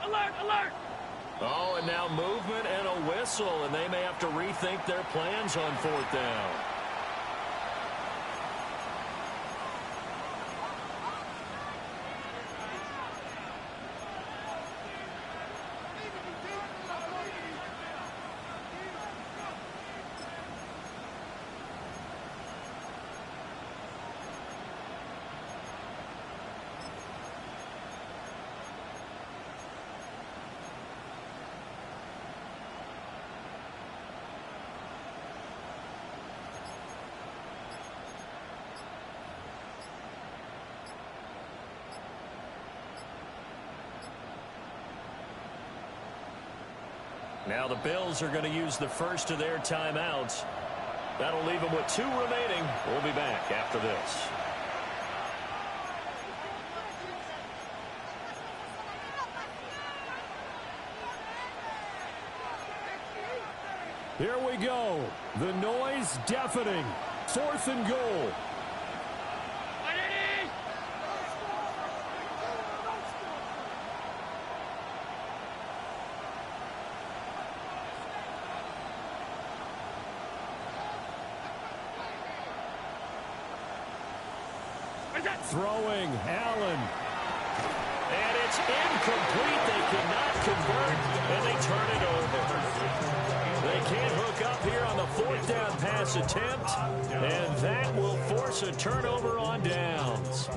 Alert! Alert! Oh, and now movement and a whistle, and they may have to rethink their plans on 4th down. Now the Bills are going to use the first of their timeouts. That'll leave them with 2 remaining. We'll be back after this. Here we go. The noise deafening. 4th and goal. Throwing, Allen. And it's incomplete. They cannot convert, and they turn it over. They can't hook up here on the 4th down pass attempt, and that will force a turnover on downs.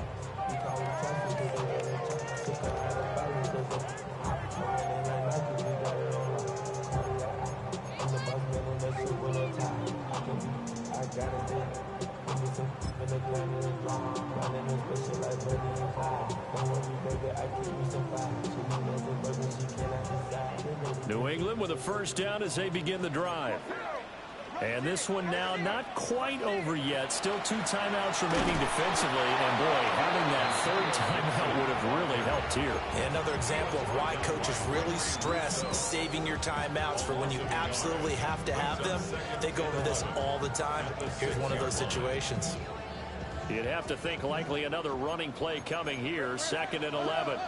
New England with a first down as they begin the drive. And this one now not quite over yet. Still 2 timeouts remaining defensively. And, boy, having that 3rd timeout would have really helped here. Yeah, another example of why coaches really stress saving your timeouts for when you absolutely have to have them. They go over this all the time. Here's one of those situations. You'd have to think likely another running play coming here. 2nd and 11.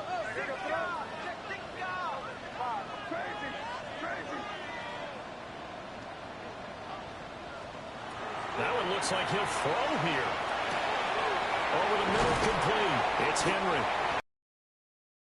That one looks like he'll throw here. Over the middle, complete. It's Henry.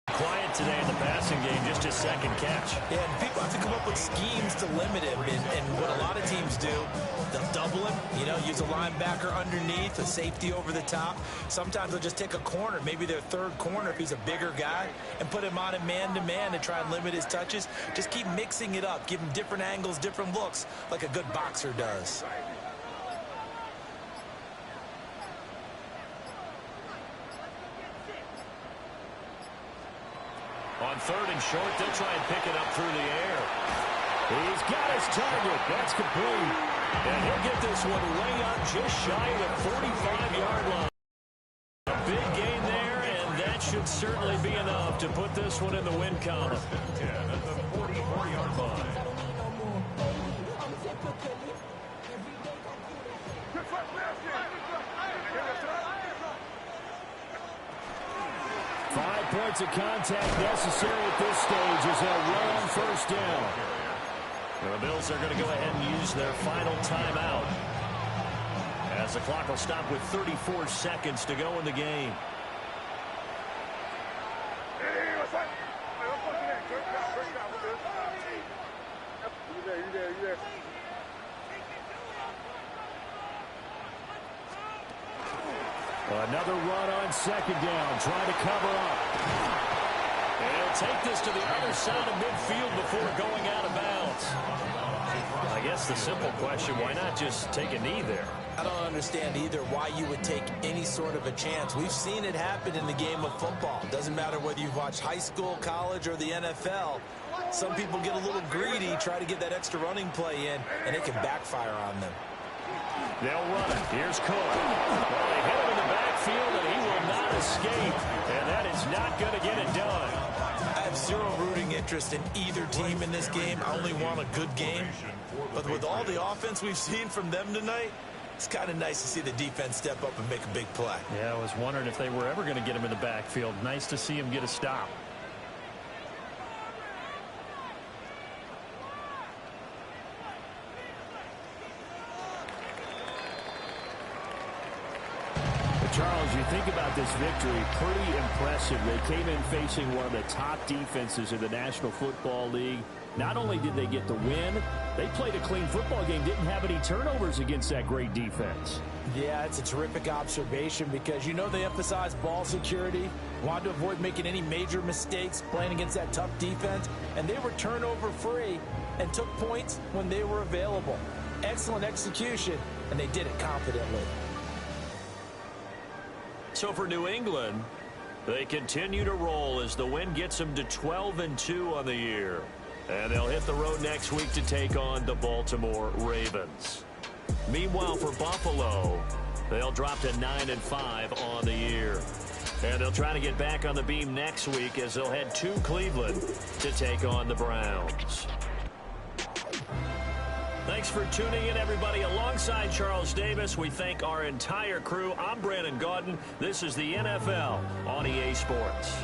Quiet today in the passing game, just his 2nd catch. Yeah, and people have to come up with schemes to limit him. And what a lot of teams do, they'll double him, use a linebacker underneath, a safety over the top. Sometimes they'll just take a corner, maybe their 3rd corner if he's a bigger guy, and put him on a man-to-man to try and limit his touches. Just keep mixing it up, give him different angles, different looks, like a good boxer does. On 3rd and short, they'll try and pick it up through the air. He's got his target. That's complete. And he'll get this one way up just shy of the 45-yard line. A big gain there, and that should certainly be enough to put this one in the win column. 10 at the 44-yard line. Five points of contact necessary at this stage as they'll run on first down. The Bills are going to go ahead and use their final timeout as the clock will stop with 34 seconds to go in the game. Another run on second down, trying to cover up. And he'll take this to the other side of midfield before going out of bounds. I guess the simple question, why not just take a knee there? I don't understand either why you would take any sort of a chance. We've seen it happen in the game of football. Doesn't matter whether you've watched high school, college, or the NFL. Some people get a little greedy, try to get that extra running play in, and it can backfire on them. They'll run it. Here's Cook. Well, they hit him in the backfield, and he will not escape. And that is not going to get it done. I have zero rooting interest in either team in this game. I only want a good game. But with all the offense we've seen from them tonight, it's kind of nice to see the defense step up and make a big play. Yeah, I was wondering if they were ever going to get him in the backfield. Nice to see him get a stop. Charles, you think about this victory, pretty impressive. They came in facing one of the top defenses in the National Football League. Not only did they get the win, they played a clean football game, didn't have any turnovers against that great defense. Yeah, it's a terrific observation because, you know, they emphasize ball security, wanted to avoid making any major mistakes playing against that tough defense, and they were turnover free and took points when they were available. Excellent execution, and they did it confidently. So for New England, they continue to roll as the win gets them to 12-2 on the year. And they'll hit the road next week to take on the Baltimore Ravens. Meanwhile, for Buffalo, they'll drop to 9-5 on the year. And they'll try to get back on the beam next week as they'll head to Cleveland to take on the Browns. Thanks for tuning in, everybody. Alongside Charles Davis, we thank our entire crew. I'm Brandon Gaudin. This is the NFL on EA Sports.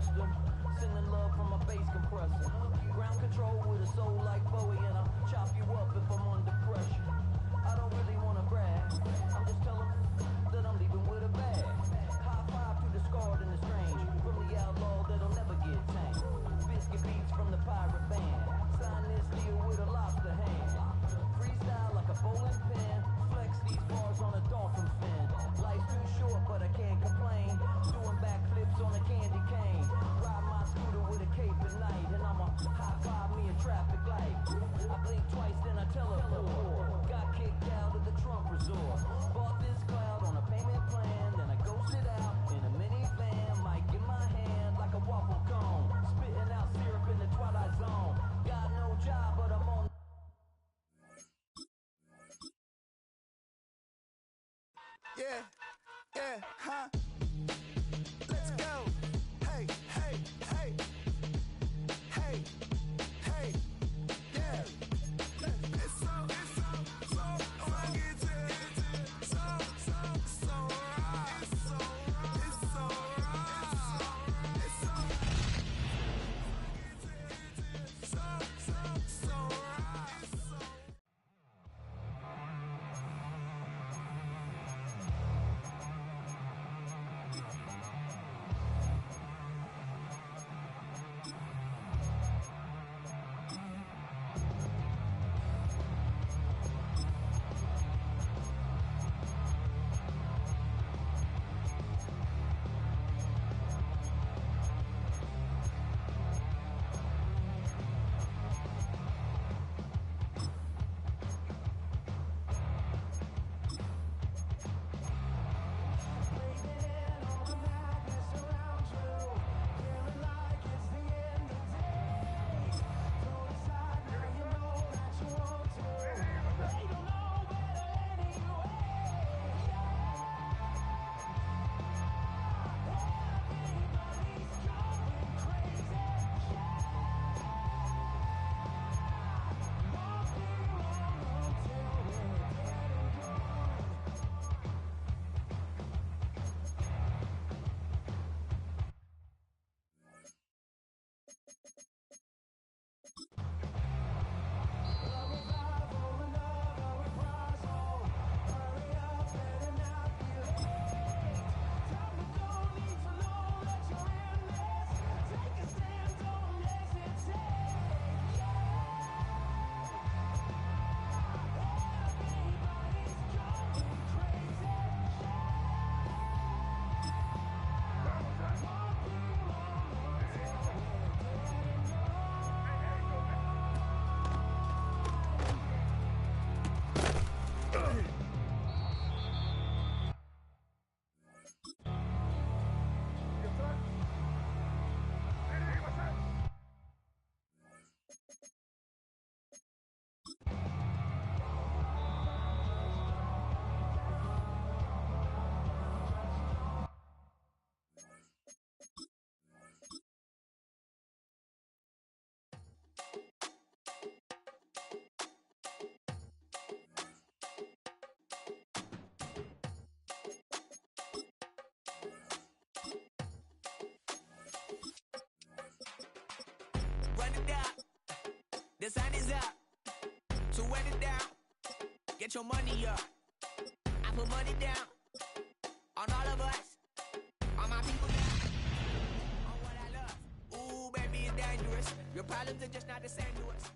custom. Sending love from a bass compressor. Ground control with a soul like Bowie, and I'll chop you up if I'm under pressure. I don't really wanna brag, I'm just telling that I'm leaving with a bag. High five to the scarred and the strange, from the outlaw that'll never get tamed. Biscuit beats from the pirate band, sign this deal with a lobster hand. Freestyle like a bowling pin, flex these bars on a dolphin fin. Life's too short but I can't complain, doing backflips on a candy cane. Ride my scooter with a cape at night, and I'ma high five me a traffic light. I blink twice then I teleport, got kicked out of the Trump resort. Bought this cloud on a payment plan, then I ghosted out in a minivan. Mic in my hand like a waffle cone, spitting out syrup in the twilight zone. Got no job but I'm on. Yeah, yeah, huh? Let's go. Hey, hey, hey. Hey, hey, yeah. It's so rugged, so right. It's so right. It's so right. Run it down, the sun is up, so run it down, get your money up. I put money down on all of us, on my people now, on what I love. Ooh, baby, it's dangerous. Your problems are just not the same to us.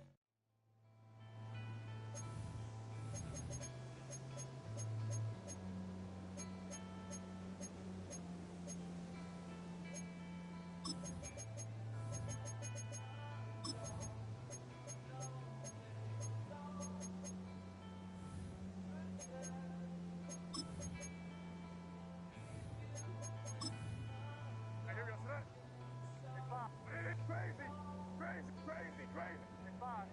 Crazy, crazy, crazy, crazy. Hey, Bob,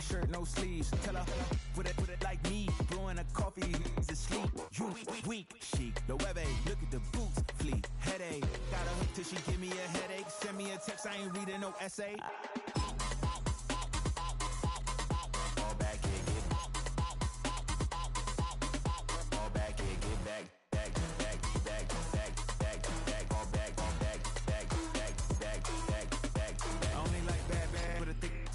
shirt, no sleeves. Tell her, put it like me. Blowing a coffee, is asleep. You weak, chic. The webby, look at the boots, fleet. Headache, got a hook till she give me a headache. Send me a text, I ain't reading no essay. Fall back here, get fall back here, get back.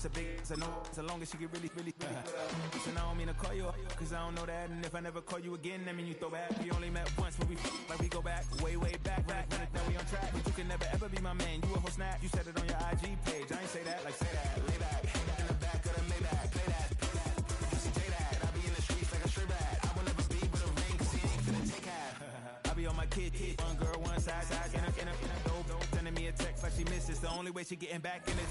A big, so no, so long as she get really Listen, I don't mean to call you up, cause I don't know that. And if I never call you again, that mean you throw back. We only met once, but we like we go back, way back. Run it down, we on track. But you can never ever be my man. You a whole snap, you said it on your IG page. I ain't say that, like say that. Lay back, in the back of the Maybach. Play that, you see J that. I be in the streets like a straight rat. I will never be with a ring, cause he ain't finna take half. I be on my kid, one girl, one side, in a dope. Sending me a text like she misses. The only way she getting back in it.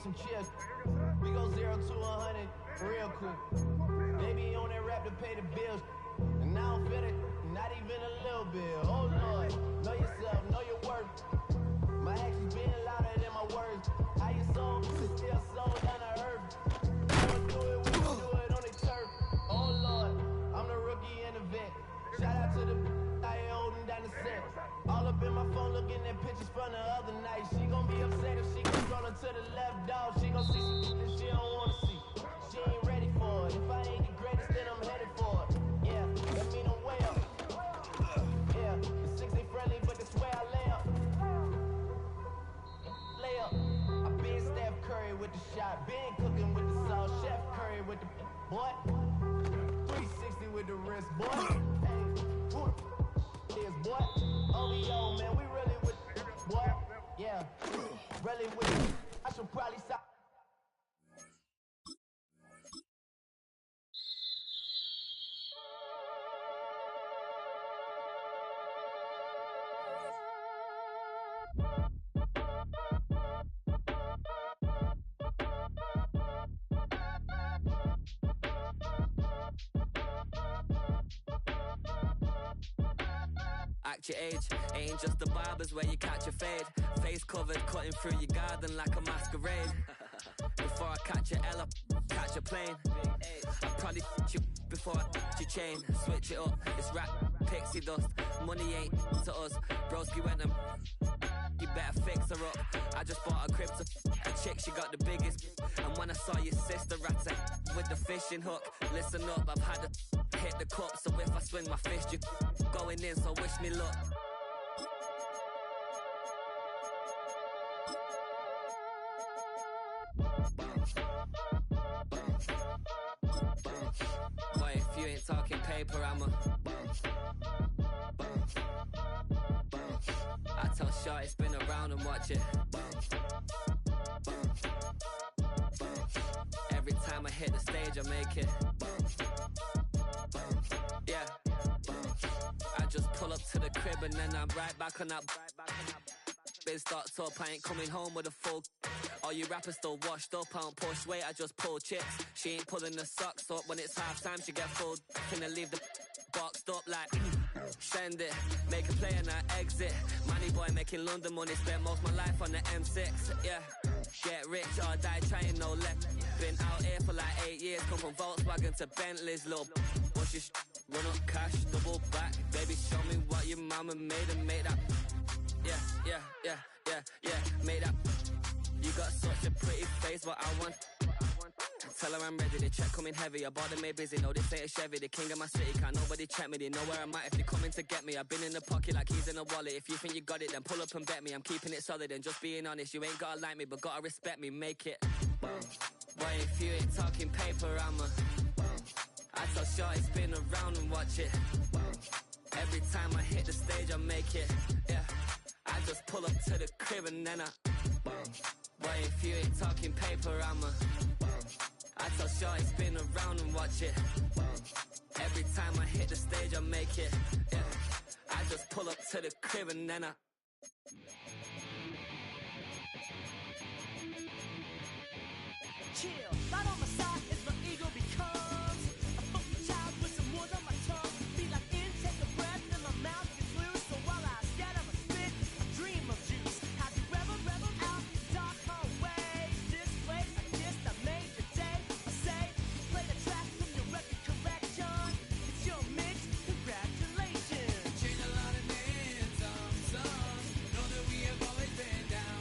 some chill. We go 0 to 100 real quick. They be on that rap to pay the bills. And I don't feel it, not even a little bit. Oh Lord, know yourself, know your worth. My actions being louder than my words. How your soul is still so down to earth. Never do it, we can do it on the turf. Oh Lord, I'm the rookie in the vet. Shout out to the I ain't holding down the set. All up in my phone looking at pictures from the other night. She gon' be upset if she can scroll her to the left, dog. She gon' see some that she don't wanna see. She ain't ready for it. If I ain't the greatest, then I'm headed for it. Yeah, that mean I'm way up. Yeah, the 6 ain't friendly, but that's where I lay up. Lay up. I been Steph Curry with the shot. Been cooking with the sauce. Chef Curry with the boy. 360 with the wrist, boy. Hey, who the is, boy? OVO, man, we really with boy. Yeah, really with I should probably stop. Act your age, ain't just the barbers where you catch a fade. Face covered, cutting through your garden like a masquerade. Before I catch a L up, catch a plane. I probably you before I your chain. Switch it up, it's rap, pixie dust. Money ain't to us, broski went them. You better fix her up. I just bought a crib to a chick, she got the biggest. And when I saw your sister at with the fishing hook, listen up, I've had to hit the cup. So if I swing my fist, you going in, so wish me luck. Boy, if you ain't talking paper, I'm a I tell Shorty spin around and watch it. Every time I hit the stage, I make it. Yeah. I just pull up to the crib and then I'm right back on that. Biz starts up, I ain't coming home with a full. All you rappers still washed up, I don't push weight, I just pull chips. She ain't pulling the socks up, when it's half time she get full. Finna leave the boxed up like send it, make a play and I exit. Money boy making London money, spent most of my life on the M6. Yeah, get rich or die trying, no left. Been out here for like 8 years, come from Volkswagen to Bentley's, little what's your run up cash, double back. Baby show me what your mama made and made that. Yeah, made that. You got such a pretty face, but I want. Tell her I'm ready, the check coming heavy. I bought them made busy, no this ain't a Chevy. The king of my city, can't nobody check me. They know where I'm at if you're coming to get me. I've been in the pocket like keys in a wallet. If you think you got it, then pull up and bet me. I'm keeping it solid and just being honest. You ain't gotta like me, but gotta respect me, make it. Boy, if you ain't talking paper, I'm a I tell Shorty spin around and watch it. Every time I hit the stage, I make it. Yeah, I just pull up to the crib and then I Boy, if you ain't talking paper, I'm a I tell Shorty spin around and watch it. Every time I hit the stage, I make it. Yeah, I just pull up to the crib and then I chill, right on my side is my ego becomes a funky child with some words on my tongue. Feel like in, take a breath and my mouth gets loose. So while I scatter my spit, I dream of juice. Have you rebel out dark hallways? This place I kissed, I made the day. I say, play the track from your record collection. It's your mix, congratulations. Change a lot of names, some know that we have always been down.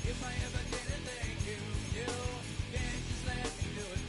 If I ever didn't thank you, then just let me do it.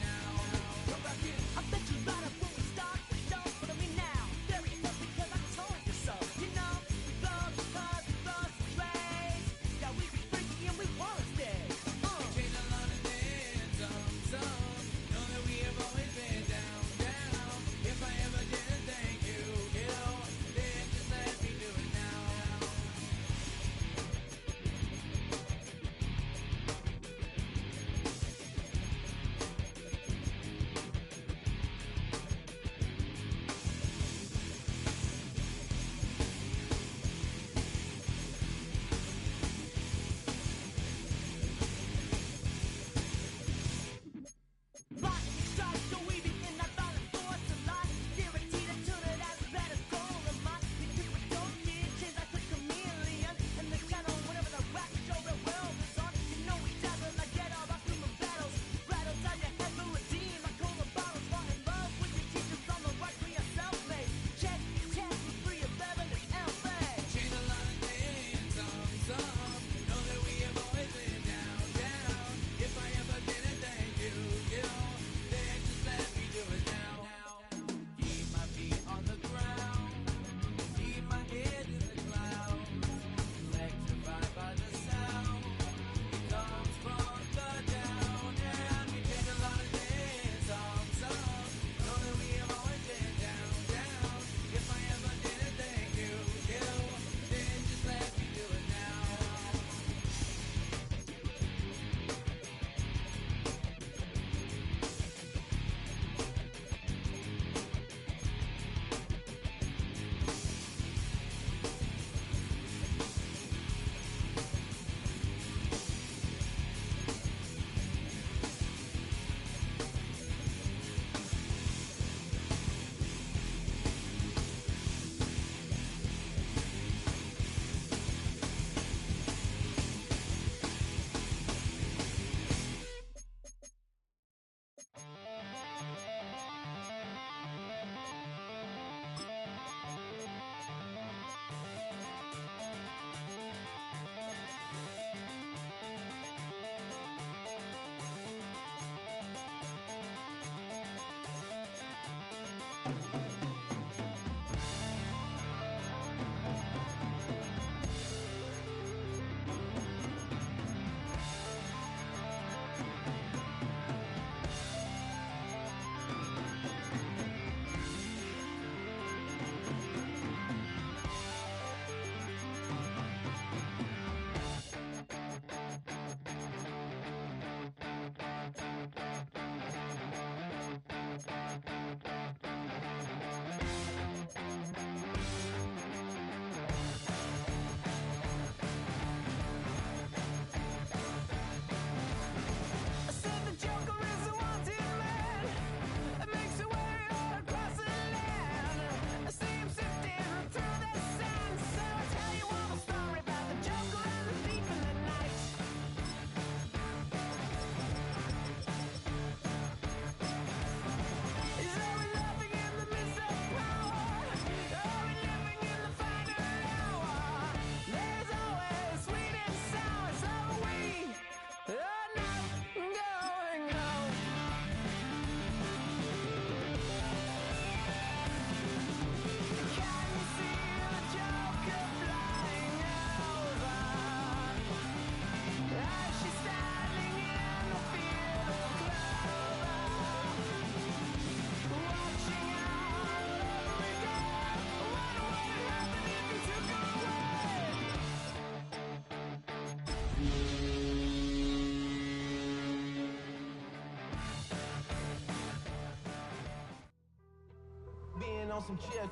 Being on some chill,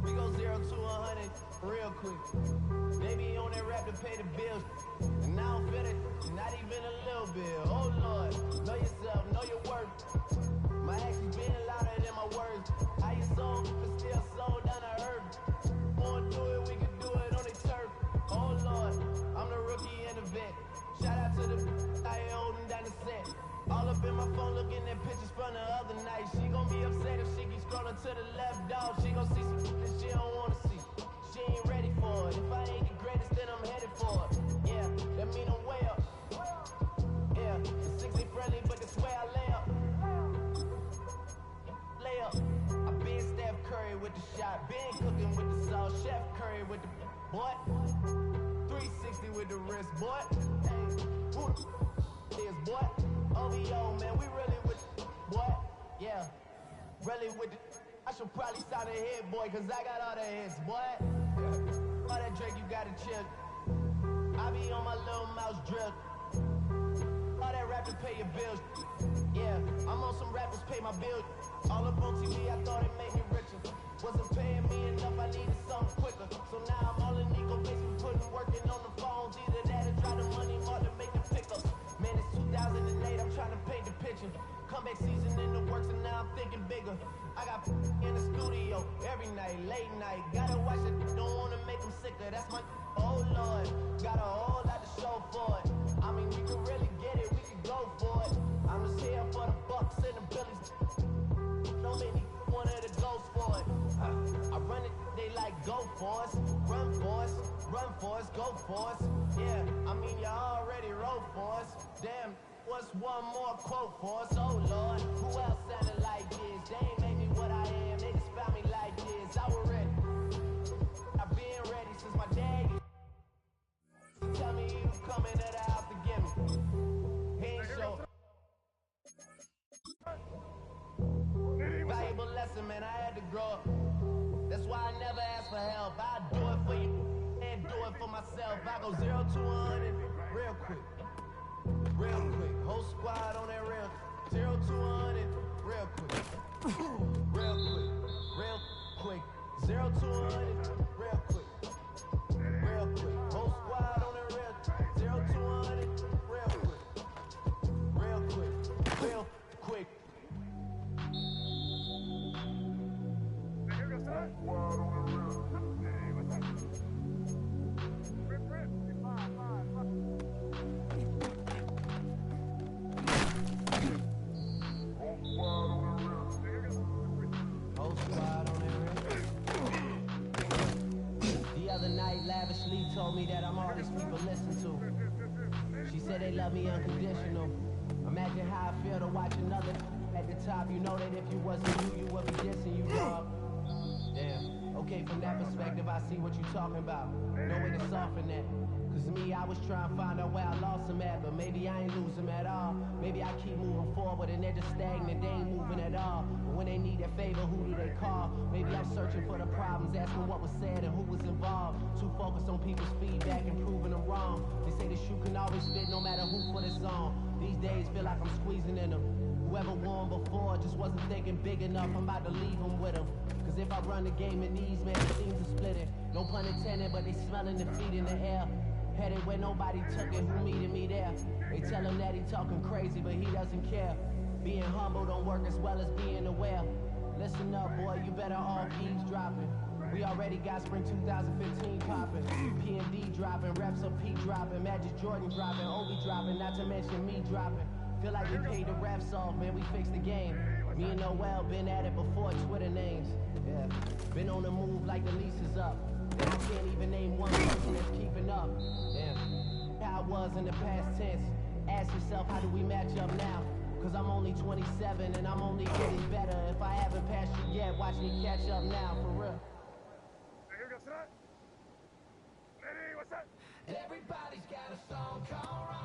we go 0 to 100 real quick. They be on that rap to pay the bills, and I don't feel it, not even a little bit. Oh Lord, know yourself, know your worth. My actions being louder than my words. How you sold, but still sold down to earth. Wanna do it, we can do it on the turf. Oh Lord, I'm the rookie and the vet. Shout out to the I ain't holding down the set. All up in my phone looking at pictures from the other night. She gon' be upset if she keeps scrolling to the left, dog. She gon' see some that she don't wanna see. She ain't ready for it. If I ain't the greatest, then I'm headed for it. Yeah, that mean I'm way up. Yeah, the 6 ain't friendly, but that's where I lay up. Lay up. I been Steph Curry with the shot. Been cooking with the sauce. Chef Curry with the boy. 360 with the wrist, boy. Hey, who the is, boy? OVO, man, we really with boy. Yeah, really with the. I should probably start a hit, boy, cause I got all the hits, boy. All that Drake, you gotta chill. I be on my little mouse drill. All that rap to pay your bills. Yeah, I'm on some rappers pay my bills. All up on TV, I thought it made me richer. Wasn't paying me enough, I needed something quicker. So now I'm all in Nico basement, putting working on the phones. Either that or try the money more to make the pickups. Man, it's 2008, I'm trying to paint the picture. Comeback season in the works and now I'm thinking bigger. I got in the studio every night, late night. Gotta watch it, don't wanna make them sicker. That's my, oh Lord. Got a whole lot to show for it. I mean, we could really get it, we could go for it. I'm just here for the bucks and the billies. Don't make me one of the ghosts for it. I run it, they like go for us. Run for us, run for us, go for us. Yeah, I mean, you already wrote for us. Damn, what's one more quote for us? Oh Lord, who else sounded like this? They ain't make me what I am, they just found me like this. I was ready, I've been ready since my dad. Tell me he was coming to the house to get me. He ain't show. Valuable lesson, man, I had to grow up. That's why I never ask for help. I do it for you and do it for myself. I go 0 to 100 real quick. Real quick. Whole squad on that real. 0 to 100 real quick. Real quick. Real quick. 0 to 100 real quick. Real quick. Whole squad on that real. 0 to 100 real quick. Real quick. Real quick. The other night, lavishly told me that I'm all these people listen to. She said they love me unconditional. Imagine how I feel to watch another at the top, you know that if you wasn't you would be dissing you, dog. Damn. Okay, from that perspective, I see what you're talking about. No way to soften that. Cause me, I was trying to find out where I lost him at, but maybe I ain't lose him at all. Maybe I keep moving forward and they're just stagnant, they ain't moving at all. But when they need their favor, who do they call? Maybe I'm searching for the problems, asking what was said and who was involved. Too focused on people's feedback and proving them wrong. They say the shoe can always fit no matter who put it on. These days feel like I'm squeezing in them. Whoever won before just wasn't thinking big enough, I'm about to leave them with them. Cause if I run the game in these, man, the teams are splitting. No pun intended, but they smelling defeat in the air. Headed where nobody took it, who meeted me there? They tell him that he talking crazy, but he doesn't care. Being humble don't work as well as being aware. Listen up, boy, you better all eavesdropping. We already got spring 2015 popping. P&D dropping, reps of P dropping, Magic Jordan dropping, Obi dropping, not to mention me dropping. Feel like we paid the refs off, man, we fixed the game. Me and Noel been at it before Twitter names. Yeah, been on the move like the lease is up. And I can't even name one person that's keeping up. Damn, how I was in the past tense. Ask yourself, how do we match up now? Cause I'm only 27 and I'm only getting better. If I haven't passed you yet, watch me catch up now, for real. Ready, what's that? Everybody's got a song called